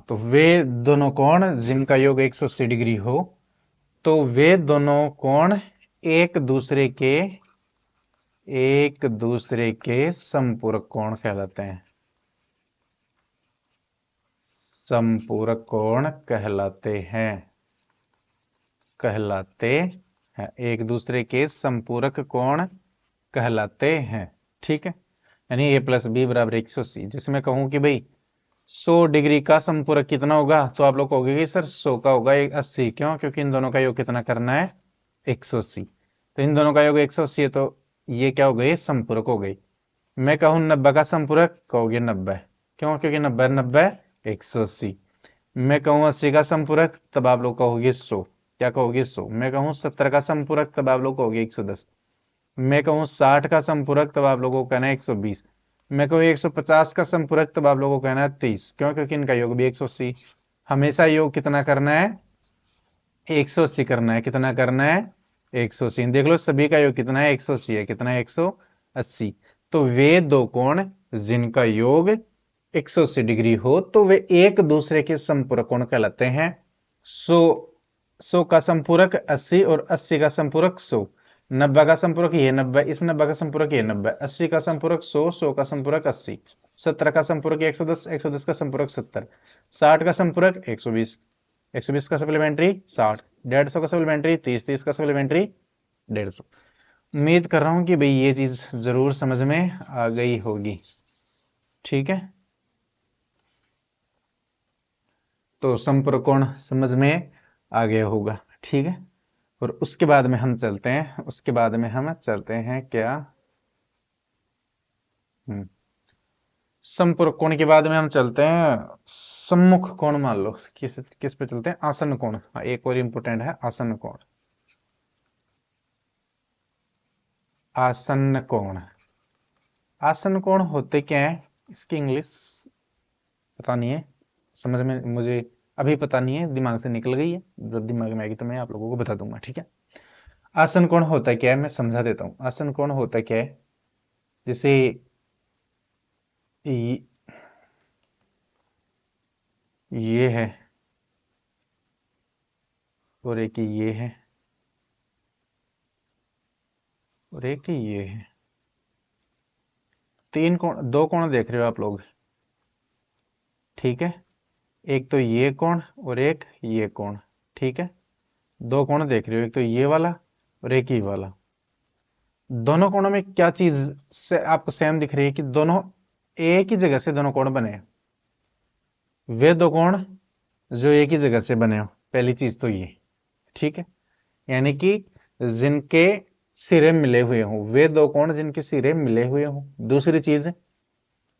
तो वे दोनों कोण जिनका योग 180 डिग्री हो, तो वे दोनों कोण एक दूसरे के संपूरक कोण कहलाते हैं। संपूरक कोण कहलाते हैं, एक दूसरे के संपूरक कोण कहलाते हैं। ठीक है, यानी a प्लस बी बराबर 180। जिसमें कहूं कि भाई 100 डिग्री का संपूरक कितना होगा, तो आप लोग कहोगे कि सर 100 का होगा 80। क्यों? क्योंकि इन दोनों का योग कितना करना है, 180। तो इन दोनों का योग 180 है, तो ये क्या हो गई, संपूरक हो गई। मैं कहूं 90 का संपूरक, कहोगे 90। क्यों? क्योंकि 90 90 180। मैं कहूं 80 का संपूरक, तब आप लोग कहोगे 100। क्या कहोगे, 100। मैं कहूं 70 का संपूरक, तब आप लोग कहोगे 110। मैं कहूं 60 का संपूरक, तब आप लोगों को कहना है 120। मैं कहूं 150 का संपूरक, तब आप लोगों को कहना है 30। क्यों? क्योंकि इनका योग भी 180। हमेशा योग कितना करना है, 180 करना है। कितना करना है, 180। देख लो सभी का योग कितना है, 180 है। कितना है, 180। तो वे दो कोण जिनका योग 180 डिग्री हो, तो वे एक दूसरे के संपूरक कोण कहलाते हैं। 100 का संपूरक 80 और 80 का संपूरक 100। 90 का संपूरक ये 90, इस 90 का संपूरक ये 90। 80 का संपूरक 100, 100 का संपूरक 80। 70 का संपूरक 110, 110 का संपूरक 70। 60 का संपूरक 120, 120 का सप्लीमेंट्री 60। 150 का सप्लीमेंट्री 30, 30 का सप्लीमेंट्री 150। उम्मीद कर रहा हूं कि भाई ये चीज जरूर समझ में आ गई होगी। ठीक है, तो संपूरक कोण समझ में आ गया होगा। ठीक है, और उसके बाद में हम चलते हैं, क्या, संपूरक कोण के बाद में हम चलते हैं सम्मुख कोण। मान लो किस किस पे चलते हैं, आसन्न कोण। एक और इंपोर्टेंट है आसन्न कोण। आसन्न कोण, आसन्न कोण होते क्या है, इसकी इंग्लिश पता नहीं है, समझ में मुझे अभी पता नहीं है, दिमाग से निकल गई है। जब दिमाग में आएगी तो मैं आप लोगों को बता दूंगा। ठीक है, आसन कोण होता क्या है, मैं समझा देता हूं। आसन कोण होता क्या है, जैसे ये है और एक ये है और एक ये है। तीन कोण, दो कोण देख रहे हो आप लोग। ठीक है, एक तो ये कोण और एक ये कोण। ठीक है, दो कोण देख रहे हो, एक तो ये वाला और एक ही वाला। दोनों कोणों में क्या चीज से आपको सेम दिख रही है, कि दोनों एक ही जगह से दोनों कोण बने। वे दो कोण जो एक ही जगह से बने हो, पहली चीज तो ये। ठीक है, यानी कि जिनके सिरे मिले हुए हों, वे दो कोण जिनके सिरे मिले हुए हों। दूसरी चीज,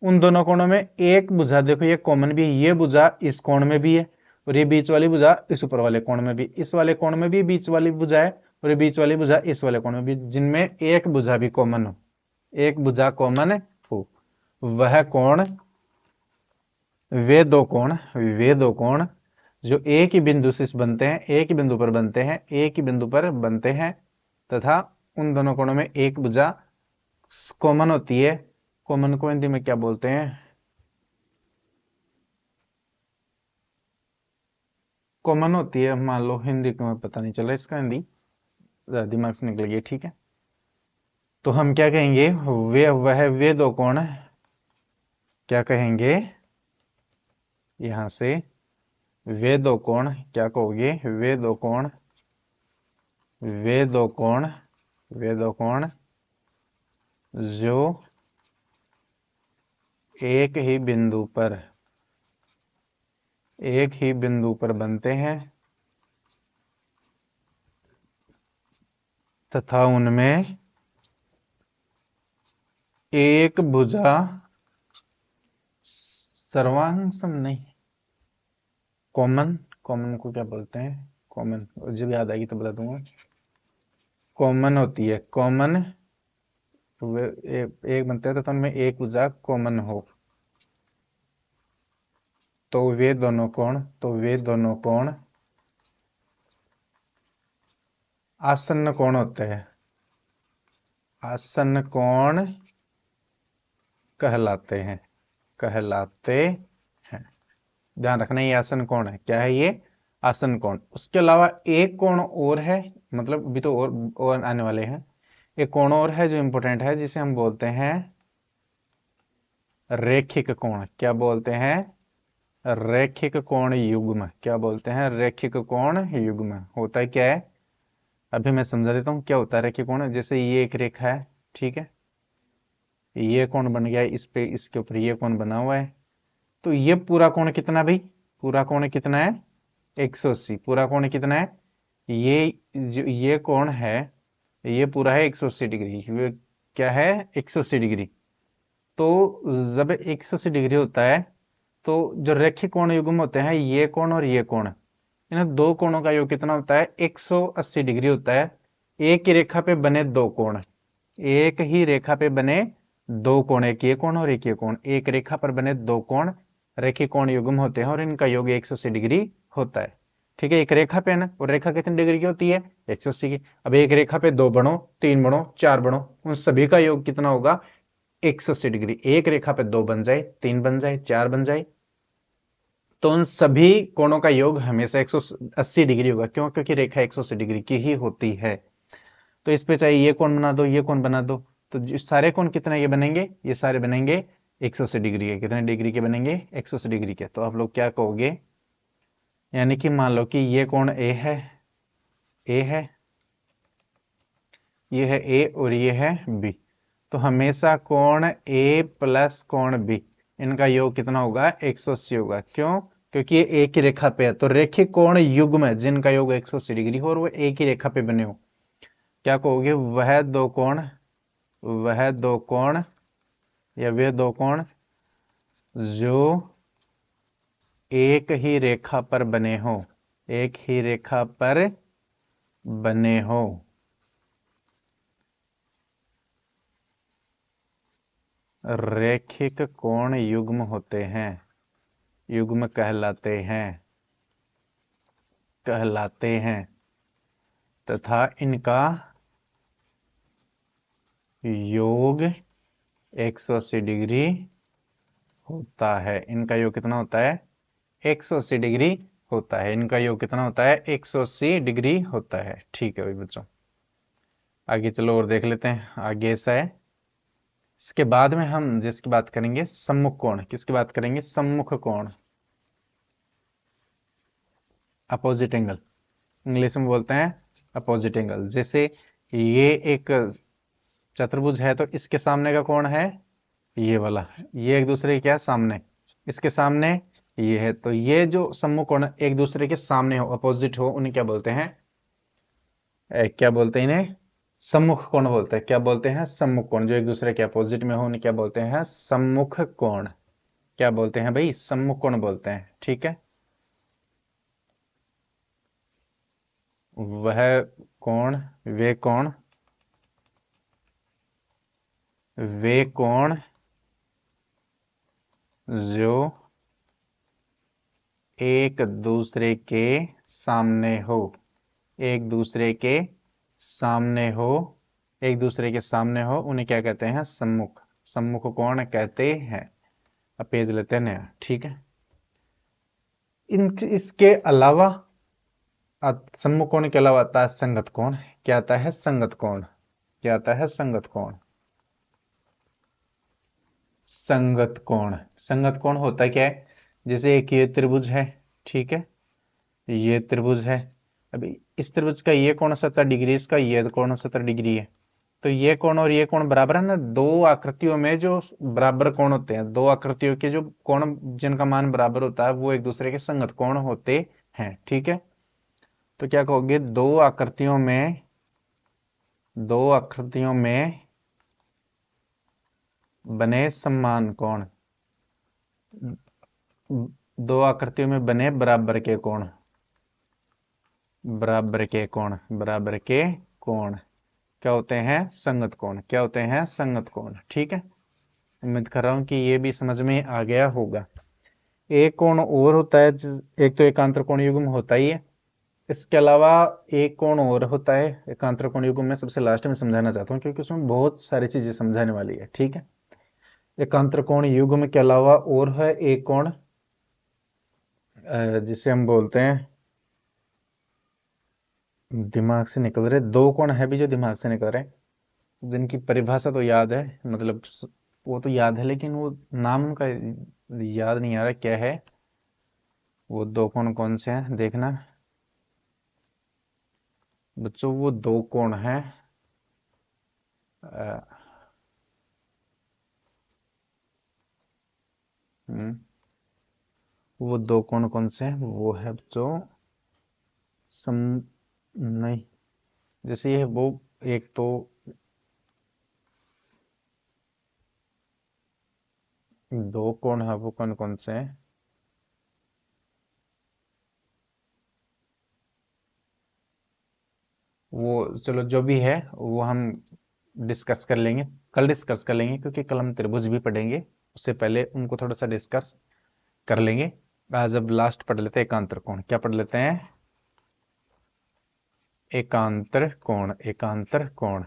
उन दोनों कोणों में एक भुजा, देखो ये कॉमन भी है, ये भुजा इस कोण में भी है और ये बीच वाली भुजा इस ऊपर वाले कोण में भी। इस वाले कोण में भी बीच वाली भुजा है और ये बीच वाली भुजा इस वाले कोण में भी, जिनमें एक भुजा भी कॉमन हो, एक भुजा कॉमन हो, वह कोण, वे दो कोण जो एक ही बिंदु से बनते हैं, एक ही बिंदु पर बनते हैं, एक ही बिंदु पर बनते हैं, तथा उन दोनों कोणों में एक भुजा कॉमन होती है। कॉमन को हिंदी में क्या बोलते हैं, कॉमन होती है। मान लो हिंदी को मैं पता नहीं चला इसका हिंदी, दिमाग से निकल गया। ठीक है, तो हम क्या कहेंगे, वे दो कोण, क्या कहेंगे यहां से, वे दो कोण, क्या कहोगे, वे दो कोण वे दो कोण जो एक ही बिंदु पर बनते हैं तथा उनमें एक भुजा सर्वांग सम नहीं, कॉमन, कॉमन को क्या बोलते हैं, कॉमन जब याद आएगी तो बता दूंगा। कॉमन होती है, कॉमन एक बनते हैं तथा उनमें एक भुजा कॉमन हो, तो वे दोनों कोण आसन्न कोण होते हैं, आसन्न कोण कहलाते हैं। ध्यान रखना ये आसन कोण है। क्या है ये? आसन कोण। उसके अलावा एक कोण और है, मतलब अभी तो और आने वाले हैं। एक कोण और है जो इंपॉर्टेंट है, जिसे हम बोलते हैं रैखिक कोण। क्या बोलते हैं? रैखिक कोण युग्म। क्या बोलते हैं? रैखिक कोण युग्म। होता है क्या है, अभी मैं समझा देता हूं क्या होता है रैखिक कोण। जैसे ये एक रेखा है, ठीक है, ये कोण बन गया, इस पे इसके ऊपर ये कोण बना हुआ है। तो ये पूरा कोण कितना भाई? पूरा कोण कितना है? 180। पूरा कोण कितना है? ये जो ये कोण है, ये पूरा है 180 डिग्री। ये क्या है? 180 डिग्री। तो जब 180 डिग्री होता है, तो जो रैखिक कोण युग्म होते हैं, ये कोण और ये कोण, इन दो कोणों का योग कितना होता है? 180 डिग्री होता है। एक ही रेखा पे बने दो कोण, एक ही रेखा पे बने दो कोण, एक ये कोण और एक ये कोण, एक रेखा पर बने दो कोण रैखिक कोण युग्म होते हैं और इनका योग 180 डिग्री होता है। ठीक है, एक रेखा पे है ना, और रेखा कितनी डिग्री की होती है? 180 की। अब एक रेखा पे दो बनो, तीन बनो, चार बनो, उन सभी का योग कितना होगा? 180 डिग्री। एक रेखा पे दो बन जाए, तीन बन जाए, चार बन जाए, तो उन सभी कोणों का योग हमेशा 180 डिग्री होगा। क्यों? क्योंकि रेखा 180 डिग्री की ही होती है। तो इस पे चाहे ये कोण बना दो, ये कोण बना दो, तो जो सारे कोण कितने ये बनेंगे? ये सारे बनेंगे 180 डिग्री के। कितने डिग्री के बनेंगे? 180 डिग्री के। तो आप लोग क्या कहोगे? यानी कि मान लो कि ये कोण ए है, ए है, ये है ए और ये है बी। तो हमेशा कोण ए प्लस कोण बी, इनका योग कितना होगा? 180 होगा। क्यों? क्योंकि ये एक ही रेखा पे है। तो रैखिक कोण युग्म है जिनका योग 180 डिग्री हो और वो एक ही रेखा पे बने हो, क्या कहोगे? वह दो कोण या वे दो कोण जो एक ही रेखा पर बने हो, एक ही रेखा पर बने हो, रैखिक कोण युग्म होते हैं, युग्म कहलाते हैं तथा इनका योग 180 डिग्री होता है। इनका योग कितना होता है? 180 डिग्री होता है। इनका योग कितना होता है? 180 डिग्री होता है। ठीक है भाई बच्चों, आगे चलो और देख लेते हैं। आगे ऐसा है, इसके बाद में हम जिसकी बात करेंगे सम्मुख कोण। किसकी बात करेंगे? सम्मुख कोण, अपोजिट एंगल। इंग्लिश में बोलते हैं अपोजिट एंगल। जैसे ये एक चतुर्भुज है, तो इसके सामने का कोण है ये वाला, ये एक दूसरे के क्या सामने, इसके सामने ये है। तो ये जो सम्मुख कोण एक दूसरे के सामने हो, अपोजिट हो, उन्हें क्या बोलते हैं? क्या बोलते हैं इन्हें? सम्मुख कोण बोलते हैं। क्या बोलते हैं? सम्मुख कोण। जो एक दूसरे के अपोजिट में हो उन्हें क्या बोलते हैं? सम्मुख कोण। क्या बोलते हैं भाई? सम्मुख कोण बोलते हैं। ठीक है, वह कोण, वे कोण, वे कोण जो एक दूसरे के सामने हो, एक दूसरे के सामने हो, एक दूसरे के सामने हो, उन्हें क्या कहते हैं? सम्मुख। सम्मुख कोण कहते हैं। अब पेज लेते हैं नया। ठीक है, इसके अलावा सम्मुख कोण के अलावा आता है संगत कोण। क्या आता है? संगत कोण। क्या आता है? संगत कोण। संगत कोण, संगत कोण होता क्या है? जैसे एक ये त्रिभुज है, ठीक है, ये त्रिभुज है। अभी इस त्रिभुज का ये कोण 70 डिग्री, इसका ये कोण 70 डिग्री है। तो ये कोण और ये कोण बराबर है ना। दो आकृतियों में जो बराबर कोण होते हैं, दो आकृतियों के जो कोण जिनका मान बराबर होता है, वो एक दूसरे के संगत कोण होते हैं। ठीक है, तो क्या कहोगे? दो आकृतियों में बने समान कोण, दो आकृतियों में बने बराबर के कोण, बराबर के कोण, बराबर के कोण क्या होते हैं? संगत कोण। क्या होते हैं? संगत कोण। ठीक है, उम्मीद कर रहा हूं कि ये भी समझ में आ गया होगा। एक कोण और होता है, एक तो एकांतर कोण युग्म होता ही है, इसके अलावा एक कोण और होता है एकांतर कोण युग्म में, सबसे लास्ट में समझाना चाहता हूँ क्योंकि उसमें बहुत सारी चीजें समझाने वाली है। ठीक है, एकांतर कोण युग्म के अलावा और है एक कोण जिसे हम बोलते हैं दिमाग से निकल रहे दो कोण है भी जो दिमाग से निकल रहे हैं, जिनकी परिभाषा तो याद है, मतलब वो तो याद है, लेकिन वो नाम उनका याद नहीं आ रहा क्या है। वो दो कोण कौन से हैं देखना बच्चों, वो दो कोण हैं। अ, हम्म, वो दो कोण कौन से हैं, वो है बच्चों सम नहीं, जैसे ये वो एक तो दो कोण है, वो कौन कौन से हैं। वो चलो जो भी है वो हम डिस्कस कर लेंगे, कल डिस्कस कर लेंगे, क्योंकि कल हम त्रिभुज भी पढ़ेंगे। उससे पहले उनको थोड़ा सा डिस्कस कर लेंगे। आज अब लास्ट पढ़ लेते हैं एकांतर कोण। क्या पढ़ लेते हैं? एकांतर कोण, एकांतर कोण,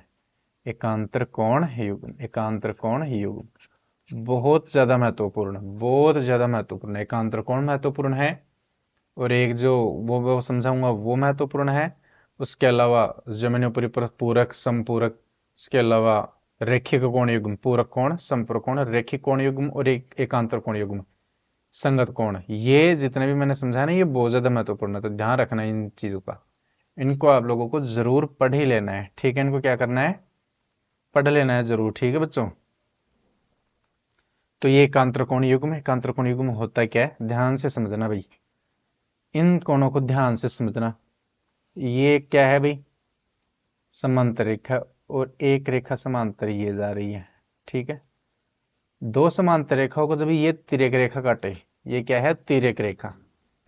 एकांतर कोण युग्म, एकांतर कोण युग्म। बहुत ज्यादा महत्वपूर्ण, बहुत ज्यादा महत्वपूर्ण एकांतर कोण महत्वपूर्ण है। और एक जो वो समझाऊंगा वो महत्वपूर्ण है। उसके अलावा जो मैंने ऊपरी पूरक समपूरक, इसके अलावा रेखिक कोण युग्म, पूरक कोण, संपूरक कोण, रेखिक कोण युग्म और एक एकांतर कोण युग्म, संगत कोण, ये जितने भी मैंने समझाया ना ये बहुत ज्यादा महत्वपूर्ण है, तो ध्यान रखना इन चीजों का। इनको आप लोगों को जरूर पढ़ ही लेना है, ठीक है? इनको क्या करना है? पढ़ लेना है जरूर, ठीक है बच्चों? तो ये एकांतर कोण युग्म है। एकांतर कोण युग्म होता क्या है, ध्यान से समझना भाई, इन कोणों को ध्यान से समझना। ये क्या है भाई? समांतर रेखा, और एक रेखा समांतर ये जा रही है, ठीक है? दो समांतर रेखाओं को जब ये तिर्यक रेखा काटे, ये क्या है? तिर्यक रेखा।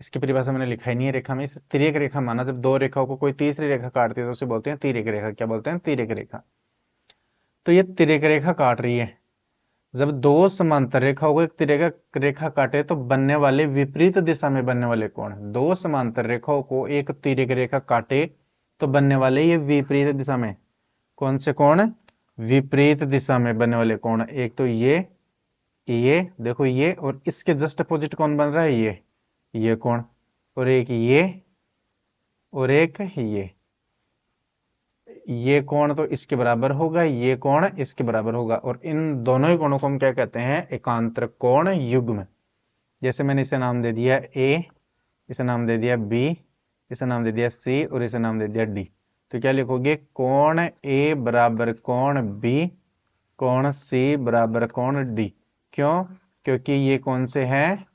इसकी परिभाषा मैंने लिखा ही नहीं है रेखा में, इसे तिर्यक रेखा माना। जब दो रेखाओं को कोई तीसरी रेखा काटती है तो उसे बोलते हैं तिर्यक रेखा। क्या बोलते हैं? तिर्यक रेखा। तो ये तिर्यक रेखा काट रही है। जब दो समांतर रेखाओं को एक तिर्यक रेखा काटे तो बनने वाले विपरीत दिशा में बनने वाले कोण, दो समांतर रेखाओं को एक तिर्यक रेखा काटे तो बनने वाले ये विपरीत दिशा में कौन से कोण? विपरीत दिशा में बनने वाले कोण। एक तो ये देखो, ये और इसके जस्ट अपोजिट कौन बन रहा है? ये कोण। और एक ये, और एक ये कोण तो इसके बराबर होगा, ये कोण इसके बराबर होगा, और इन दोनों ही कोणों को हम क्या कहते हैं? एकांतर कोण युग्म। जैसे मैंने इसे नाम दे दिया ए, इसे नाम दे दिया बी, इसे नाम दे दिया सी, और इसे नाम दे दिया डी। तो क्या लिखोगे? कोण ए बराबर कोण बी, कोण सी बराबर कोण डी। क्यों? क्योंकि ये कौन से हैं?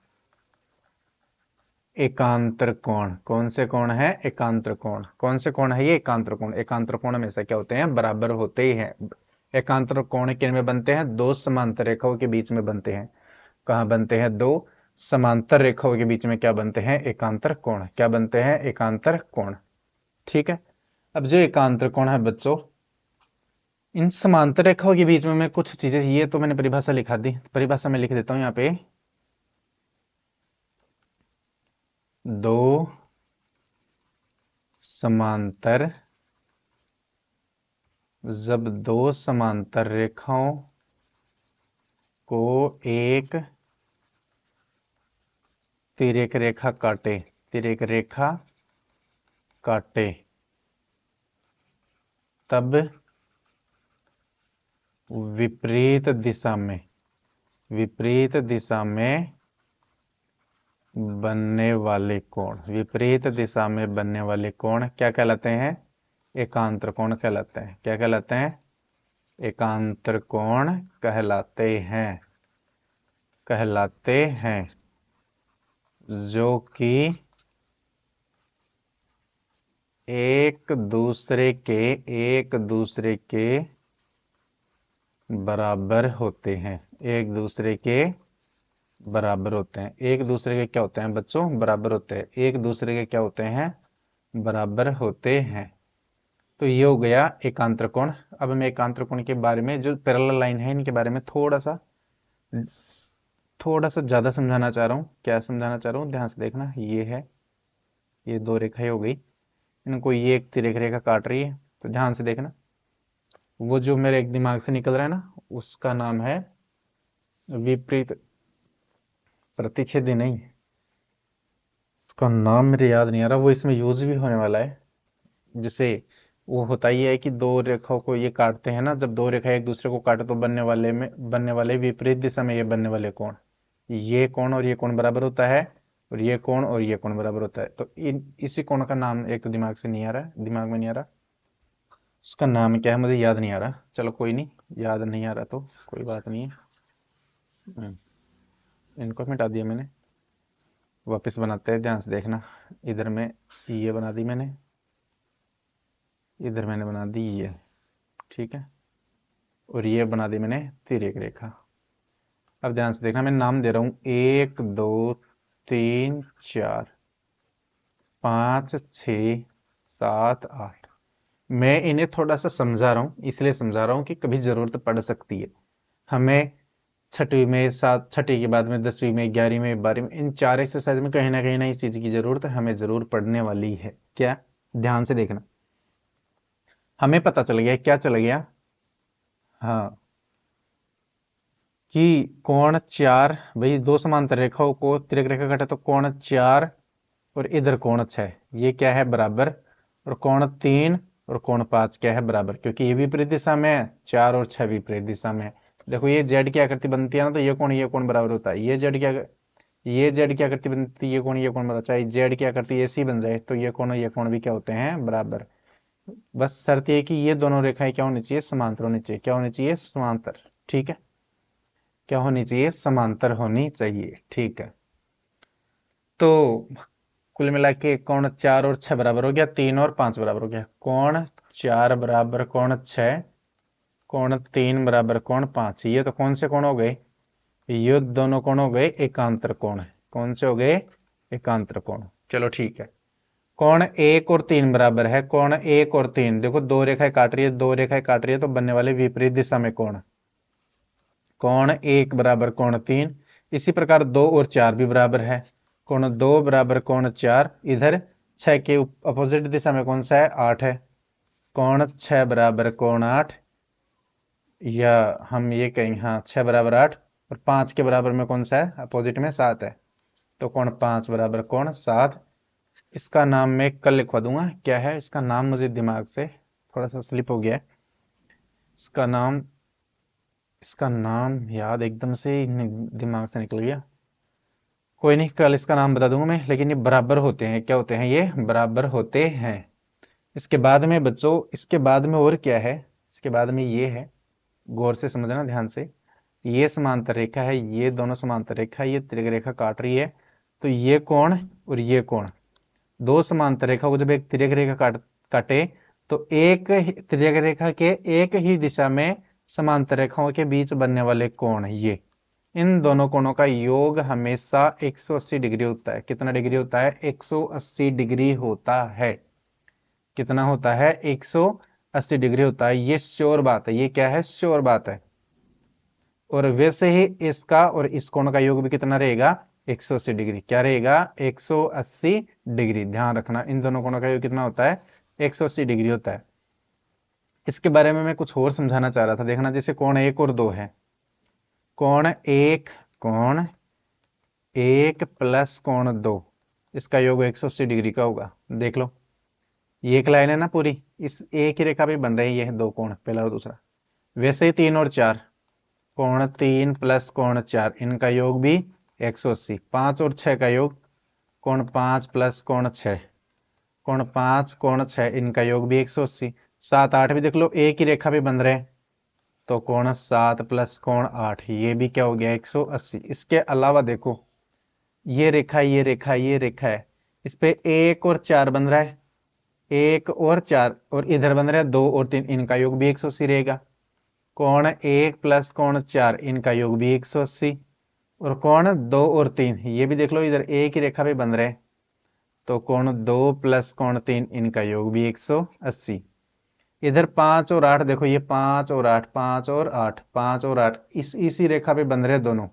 एकांतर कोण। कौन से कोण है? एकांतर कोण। कौन से कोण है ये? एकांतर कोण। एकांतर कोण हमेशा क्या होते हैं? बराबर होते ही हैं। एकांतर कोण किन में बनते हैं? दो समांतर रेखाओं के बीच में बनते हैं। कहां बनते हैं? दो समांतर रेखाओं के बीच में क्या बनते हैं? एकांतर कोण। क्या बनते हैं? एकांतर कोण। ठीक है? अब जो एकांतर कोण है बच्चों, इन समांतर रेखाओं के बीच में मैं कुछ चीजें, ये तो मैंने परिभाषा लिखा दी, परिभाषा में लिख देता हूं यहां पे। दो समांतर, जब दो समांतर रेखाओं को एक तिर्यक रेखा काटे, तिर्यक रेखा काटे, तब विपरीत दिशा में, विपरीत दिशा में बनने वाले कोण, विपरीत दिशा में बनने वाले कोण क्या कहलाते हैं? एकांतर कोण कहलाते हैं। क्या कहलाते हैं? एकांतर कोण कहलाते हैं, कहलाते हैं। जो कि एक दूसरे के बराबर होते हैं, एक दूसरे के बराबर होते हैं। एक दूसरे के क्या होते हैं बच्चों? बराबर होते हैं। एक दूसरे के क्या होते हैं? बराबर होते हैं। तो ये हो गया एकांतर कोण। अब मैं एकांतर कोण के बारे में, जो पैरेलल लाइन है इनके बारे में थोड़ा सा ज्यादा समझाना चाह रहा हूँ। क्या समझाना चाह रहा हूँ? ध्यान से देखना। ये है, ये दो रेखाएं हो गई, इनको ये एक तिरक रेखा काट रही है, तो ध्यान से देखना। वो जो मेरे एक दिमाग से निकल रहा है ना, उसका नाम है विपरीत प्रतिच्छेदी नहीं, उसका नाम मेरे याद नहीं आ रहा, वो इसमें यूज भी होने वाला है। जिसे वो होता ही है कि दो रेखाओं को ये काटते हैं ना, जब दो रेखा एक दूसरे को काटे तो बनने वाले विपरीत दिशा में ये बनने वाले कोण, ये कोण और ये कोण बराबर होता है, और ये कोण और ये कोण बराबर होता है। तो इसी कोण का नाम एक तो दिमाग से नहीं आ रहा, दिमाग में नहीं आ रहा, उसका नाम क्या है मुझे याद नहीं आ रहा। चलो कोई नहीं, याद नहीं आ रहा तो कोई बात नहीं है। इनको मिटा दिया मैंने, वापस बनाते हैं, ध्यान से देखना। इधर में ये बना दी मैंने, इधर मैंने बना दी ये, ठीक है, और ये बना दी मैंने तिर्यक रेखा। अब ध्यान से देखना, मैं नाम दे रहा हूं 1 2 3 4 5 6 7 8। मैं इन्हें थोड़ा सा समझा रहा हूं, इसलिए समझा रहा हूं कि कभी जरूरत पड़ सकती है हमें। छठवीं में, सात छठी के बाद में 10वीं में, 11वीं में, 12वीं में, इन चार एक्सरसाइज में कहीं ना इस चीज की जरूरत हमें जरूर पड़ने वाली है। क्या? ध्यान से देखना, हमें पता चल गया, क्या चल गया, हाँ, कि कोण 4, भाई दो समांतर रेखाओं को तिर्यक रेखा काटे तो कोण 4 और इधर कोण 6, ये क्या है बराबर, और कोण 3 और कोण 5 क्या है बराबर, क्योंकि ये विपरीत दिशा में है, 4 और 6 विपरीत दिशा में है। देखो ये जेड की आकृति बनती है ना, तो ये कोण बराबर होता है, ये जेड की आकृति बनती है, ये कोण बराबर, चाहे जेड की आकृति ऐसी बन जाए तो ये कोण भी क्या होते हैं, बराबर। बस शर्त ये कि ये दोनों रेखाएं क्या होनी चाहिए, समांतर होनी चाहिए। क्या होनी चाहिए? समांतर, ठीक है, क्या होनी चाहिए, समांतर होनी चाहिए, ठीक है। तो कुल मिला के कोण 4 और 6 बराबर हो गया, 3 और 5 बराबर हो गया, कोण 4 बराबर कोण 6, कोण 3 बराबर कोण 5। ये तो कौन से कोण हो गए, ये दोनों कोण हो गए एकांतर कोण। कौन से हो गए? एकांतर कोण। चलो ठीक है, कोण 1 और 3 बराबर है, कोण 1 और 3, देखो दो रेखाएं काट रही है, दो रेखाएं काट रही है तो बनने वाले विपरीत दिशा में कोण, कोण 1 बराबर कोण 3। इसी प्रकार 2 और 4 भी बराबर है, कोण 2 बराबर कोण 4, इधर 6 के अपोजिट दिशा में कौन सा है, 8 है, कोण 6 बराबर कोण 8, या हम ये कहेंगे, हाँ 6 बराबर 8, और 5 के बराबर में कौन सा है, अपोजिट में 7 है, तो कोण 5 बराबर कोण 7। इसका नाम मैं कल लिखवा दूंगा, क्या है इसका नाम, मुझे दिमाग से थोड़ा सा स्लिप हो गया है, इसका नाम, इसका नाम याद एकदम से दिमाग से निकल गया। कोई नहीं, कल इसका नाम बता दूंगा मैं, लेकिन ये बराबर होते हैं, क्या होते हैं, ये बराबर होते हैं। इसके बाद में बच्चों, इसके बाद में और क्या है, इसके बाद में ये है, गौर से समझना ध्यान से, ये समांतर रेखा है, ये दोनों समांतर रेखा, ये तिर्यक रेखा काट रही है, तो ये कोण और ये कोण, दो समांतर रेखा को जब एक तिर्यक रेखा काटे तो एक तिर्यक रेखा के एक ही दिशा में समांतर रेखाओं के बीच बनने वाले कोण, ये इन दोनों कोणों का योग हमेशा 180 डिग्री होता है। कितना डिग्री होता है? 180 डिग्री होता है। कितना होता है? 180 डिग्री होता है। ये श्योर बात है, ये क्या है, श्योर बात है। और वैसे ही इसका और इस कोण का योग भी कितना रहेगा? 180 डिग्री। क्या रहेगा? 180 डिग्री। ध्यान रखना, इन दोनों कोणों का योग कितना होता है? 180 डिग्री होता है। इसके बारे में मैं कुछ और समझाना चाह रहा था, देखना, जैसे कोण 1 और 2 है, कोण 1, कोण 1 प्लस कोण 2, इसका योग 180 डिग्री का होगा। देख लो, ये एक लाइन है ना पूरी, इस एक ही रेखा पे बन रहे हैं ये दो कोण, पहला और दूसरा। वैसे ही 3 और 4, कोण 3 प्लस कोण 4, इनका योग भी 180। 5 और 6 का योग, कोण 5 प्लस कोण 6, कोण 5 कोण 6, इनका योग भी 180। 7 8 भी देख लो, एक ही रेखा पे बन रहे हैं, तो कोण 7 प्लस कोण 8, ये भी क्या हो गया? 180। इसके अलावा देखो, ये रेखा, ये रेखा, ये रेखा है, इस पे 1 और 4 बन रहा है, 1 और 4, और इधर बन रहा है 2 और 3, इनका योग भी 180 रहेगा। कोण 1 प्लस कोण 4, इनका योग भी 180, और कोण 2 और 3, ये भी देख लो, इधर एक ही रेखा पे बन रहे हैं, तो कोण 2 प्लस कोण 3, इनका योग भी 180। इधर 5 और 8 देखो, ये 5 और 8, 5 और 8, 5 और 8, इसी रेखा पे बन रहे दोनों,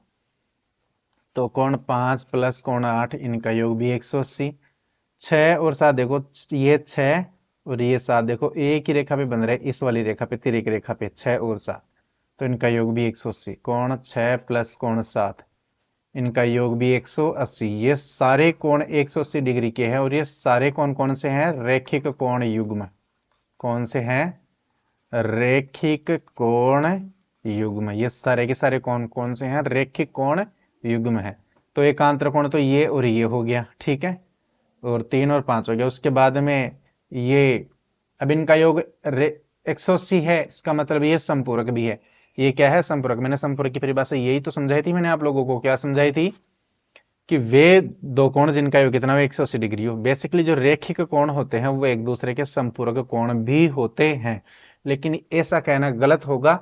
तो कोण 5 प्लस कोण 8, इनका योग भी 180। 6 और 7 देखो, ये 6 और ये 7 देखो, एक ही रेखा पे बन रहे, इस वाली रेखा पे, तिर्यक रेखा पे, 6 और 7, तो इनका योग भी 180। कोण 6 प्लस कोण 7, इनका योग भी 180। ये सारे कोण 180 डिग्री के हैं और ये सारे कोण कौन से हैं? रैखिक कोण युग्म। कौन से हैं? रैखिक कोण युग्म। ये सारे के सारे कोण कौन से हैं? रैखिक कोण युग्म है। तो एकांतर कोण तो ये और ये हो गया, ठीक है, और 3 और 5 हो गया। उसके बाद में ये, अब इनका योग 180 है, इसका मतलब ये संपूरक भी है। ये क्या है? संपूरक। मैंने संपूरक की परिभाषा यही तो समझाई थी मैंने आप लोगों को। क्या समझाई थी? कि वे दो कोण जिनका योग कितना हो 180 डिग्री हो। बेसिकली जो रैखिक कोण होते हैं वो एक दूसरे के संपूरक कोण भी होते हैं, लेकिन ऐसा कहना गलत होगा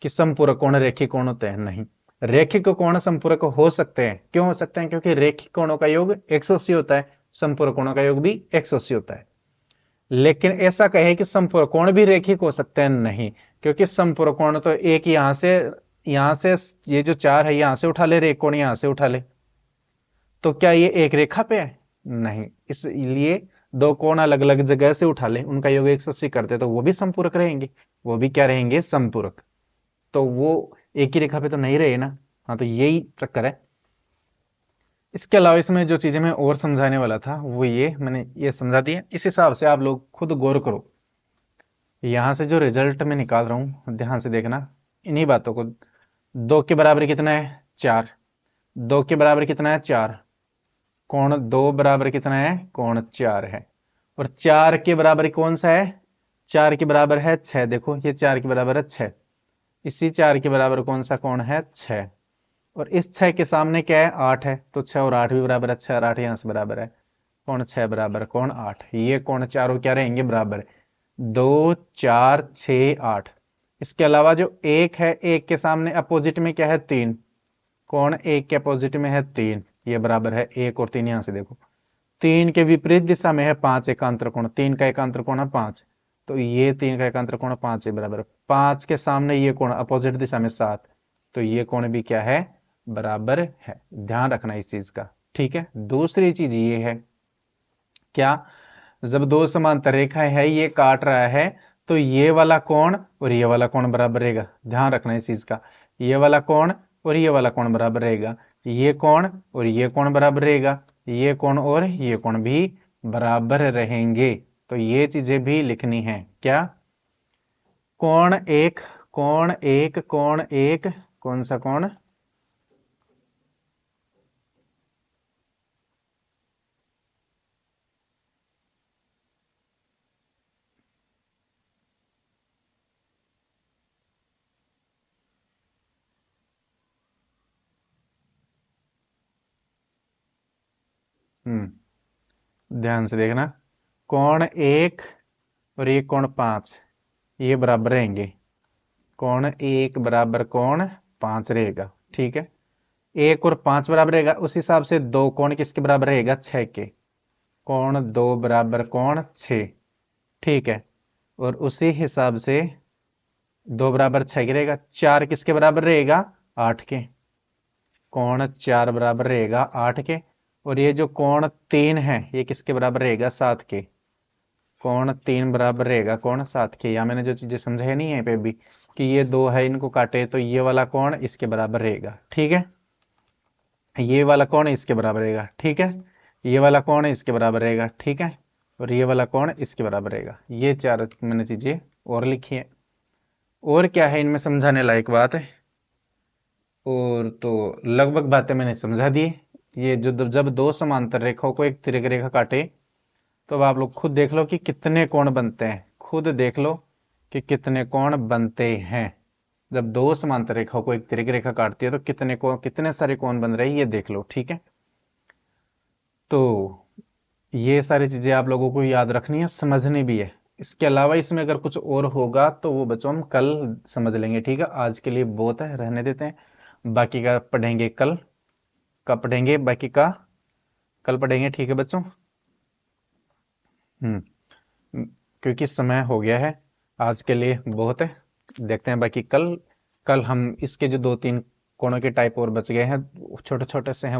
कि संपूरक कोण रैखिक कोण होते हैं। नहीं, रैखिक कोण संपूरक हो सकते हैं। क्यों हो सकते हैं? क्योंकि रैखिक कोणों का योग 180 होता है, संपूरक कोणों का योग भी 180 होता है। लेकिन ऐसा कहे कि संपूरक कोण भी रैखिक हो सकते हैं, नहीं, क्योंकि संपूरक कोण तो एक यहां से ये जो 4 है यहां से उठा ले, एक कोण यहां से उठा ले, तो क्या ये एक रेखा पे है? नहीं, इसलिए दो कोण अलग अलग जगह से उठा ले, उनका योग 180 करते तो वो भी संपूरक रहेंगे। वो भी क्या रहेंगे? संपूरक। तो वो एक ही रेखा पे तो नहीं रहे ना। हाँ, तो यही चक्कर है। इसके अलावा इसमें जो चीजें मैं और समझाने वाला था वो मैंने ये समझा दिया। इस हिसाब से आप लोग खुद गौर करो। यहां से जो रिजल्ट मैं निकाल रहा हूं ध्यान से देखना इन्हीं बातों को। 2 के बराबर कितना है? 4। 2 के बराबर कितना है? 4। कोण 2 बराबर कितना है? कोण 4 है। और 4 के बराबर कौन सा है? 4 के बराबर है 6। देखो ये 4 के बराबर है 6। इसी 4 के बराबर कौन सा कोण है? 6। और इस 6 के सामने क्या है? 8 है, तो 6 और 8 भी बराबर है। 6 और 8 यहां से बराबर है। कोण 6 बराबर कोण 8। ये कोण चारों क्या रहेंगे? बराबर। 2 4 6 8। इसके अलावा जो एक है, एक के सामने अपोजिट में क्या है? 3। कोण एक के अपोजिट में है 3, ये बराबर है 1 और 3। यहां से देखो 3 के विपरीत दिशा में है 5 एकांतर कोण। 3 का एकांतर कोण है 5, तो ये 3 का एकांतर कोण 5 है बराबर। 5 के सामने ये कोण अपोजिट दिशा में 7, तो ये कोण भी क्या है? बराबर है। ध्यान रखना इस चीज का, ठीक है। दूसरी चीज ये है क्या? जब दो समांतर रेखाएं है, ये काट रहा है, तो ये वाला कोण और ये वाला कोण बराबर रहेगा। ध्यान रखना इस चीज का। ये वाला कोण और ये वाला कोण बराबर रहेगा। ये कोण और ये कोण बराबर रहेगा। ये कोण और ये कोण भी बराबर रहेंगे। तो ये चीजें भी लिखनी है। क्या? कोण एक, कोण एक, कोण एक, कौन सा कोण? ध्यान से देखना। कोण एक और ये कोण 5, ये बराबर रहेंगे। कोण एक बराबर कोण 5 रहेगा, ठीक है। 1 और 5 बराबर रहेगा, उस हिसाब से दो कोण किसके बराबर रहेगा? 6 के। कोण 2 बराबर कोण 6, ठीक है। और उसी हिसाब से 2 बराबर 6 के रहेगा। 4 किसके बराबर रहेगा? 8 के। कोण 4 बराबर रहेगा 8 के। और ये जो कोण 3 है ये किसके बराबर रहेगा? 7 के। कोण 3 बराबर रहेगा कोण 7 के। या मैंने जो चीजें समझाई नहीं है पे भी कि ये दो है, इनको काटे तो ये वाला कोण इसके बराबर रहेगा, ठीक है। ये वाला कोण इसके बराबर रहेगा, ठीक है। ये वाला कोण इसके बराबर रहेगा, ठीक है। और ये वाला कोण इसके बराबर रहेगा। ये चार मैंने चीजें और लिखी है। और क्या है इनमें समझाने लायक बात है? और तो लगभग बातें मैंने समझा दी। ये जो जब दो समांतर रेखाओं को एक तिर्यक रेखा काटे, तो अब आप लोग खुद देख लो कि कितने कोण बनते हैं। खुद देख लो कि कितने कोण बनते हैं। जब दो समांतर रेखाओं को एक तिर्यक रेखा काटती है तो कितने सारे कोण बन रहे हैं ये देख लो, ठीक है। तो ये सारी चीजें आप लोगों को याद रखनी है, समझनी भी है। इसके अलावा इसमें अगर कुछ और होगा तो वो बच्चों हम कल समझ लेंगे, ठीक है। आज के लिए बहुत है, रहने देते हैं। बाकी का पढ़ेंगे कल। कब पढ़ेंगे? बाकी का कल पढ़ेंगे, ठीक है बच्चों। क्योंकि समय हो गया है, आज के लिए बहुत है। देखते हैं बाकी कल। कल हम इसके जो 2-3 कोणों के टाइप और बच गए हैं, छोटे छोटे से हैं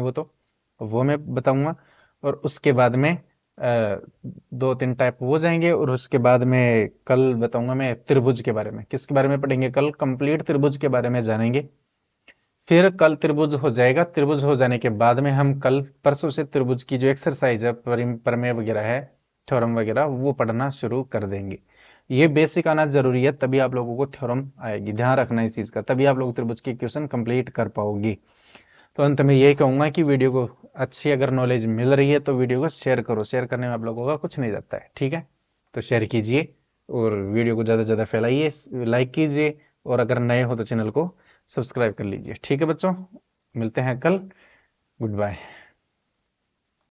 वो मैं बताऊंगा। और उसके बाद में 2-3 टाइप हो जाएंगे। और उसके बाद में कल बताऊंगा मैं त्रिभुज के बारे में। किसके बारे में पढ़ेंगे कल? कंप्लीट त्रिभुज के बारे में जानेंगे फिर कल त्रिभुज हो जाएगा। त्रिभुज हो जाने के बाद में हम कल परसों से त्रिभुज की जो एक्सरसाइज है, प्रमेय वगैरह है, थ्योरम वगैरह, वो पढ़ना शुरू कर देंगे। ये बेसिक आना जरूरी है, तभी आप लोगों को थ्योरम आएगी। ध्यान रखना इस चीज का, तभी आप लोग त्रिभुज के क्वेश्चन कंप्लीट कर पाओगे। तो अंत में यही कहूंगा कि वीडियो को अच्छी अगर नॉलेज मिल रही है तो वीडियो को शेयर करो। शेयर करने में आप लोगों का कुछ नहीं जाता है, ठीक है? तो शेयर कीजिए और वीडियो को ज़्यादा से ज़्यादा फैलाइए, लाइक कीजिए, और अगर नए हो तो चैनल को सब्सक्राइब कर लीजिए। ठीक है बच्चों, मिलते हैं कल। Good bye.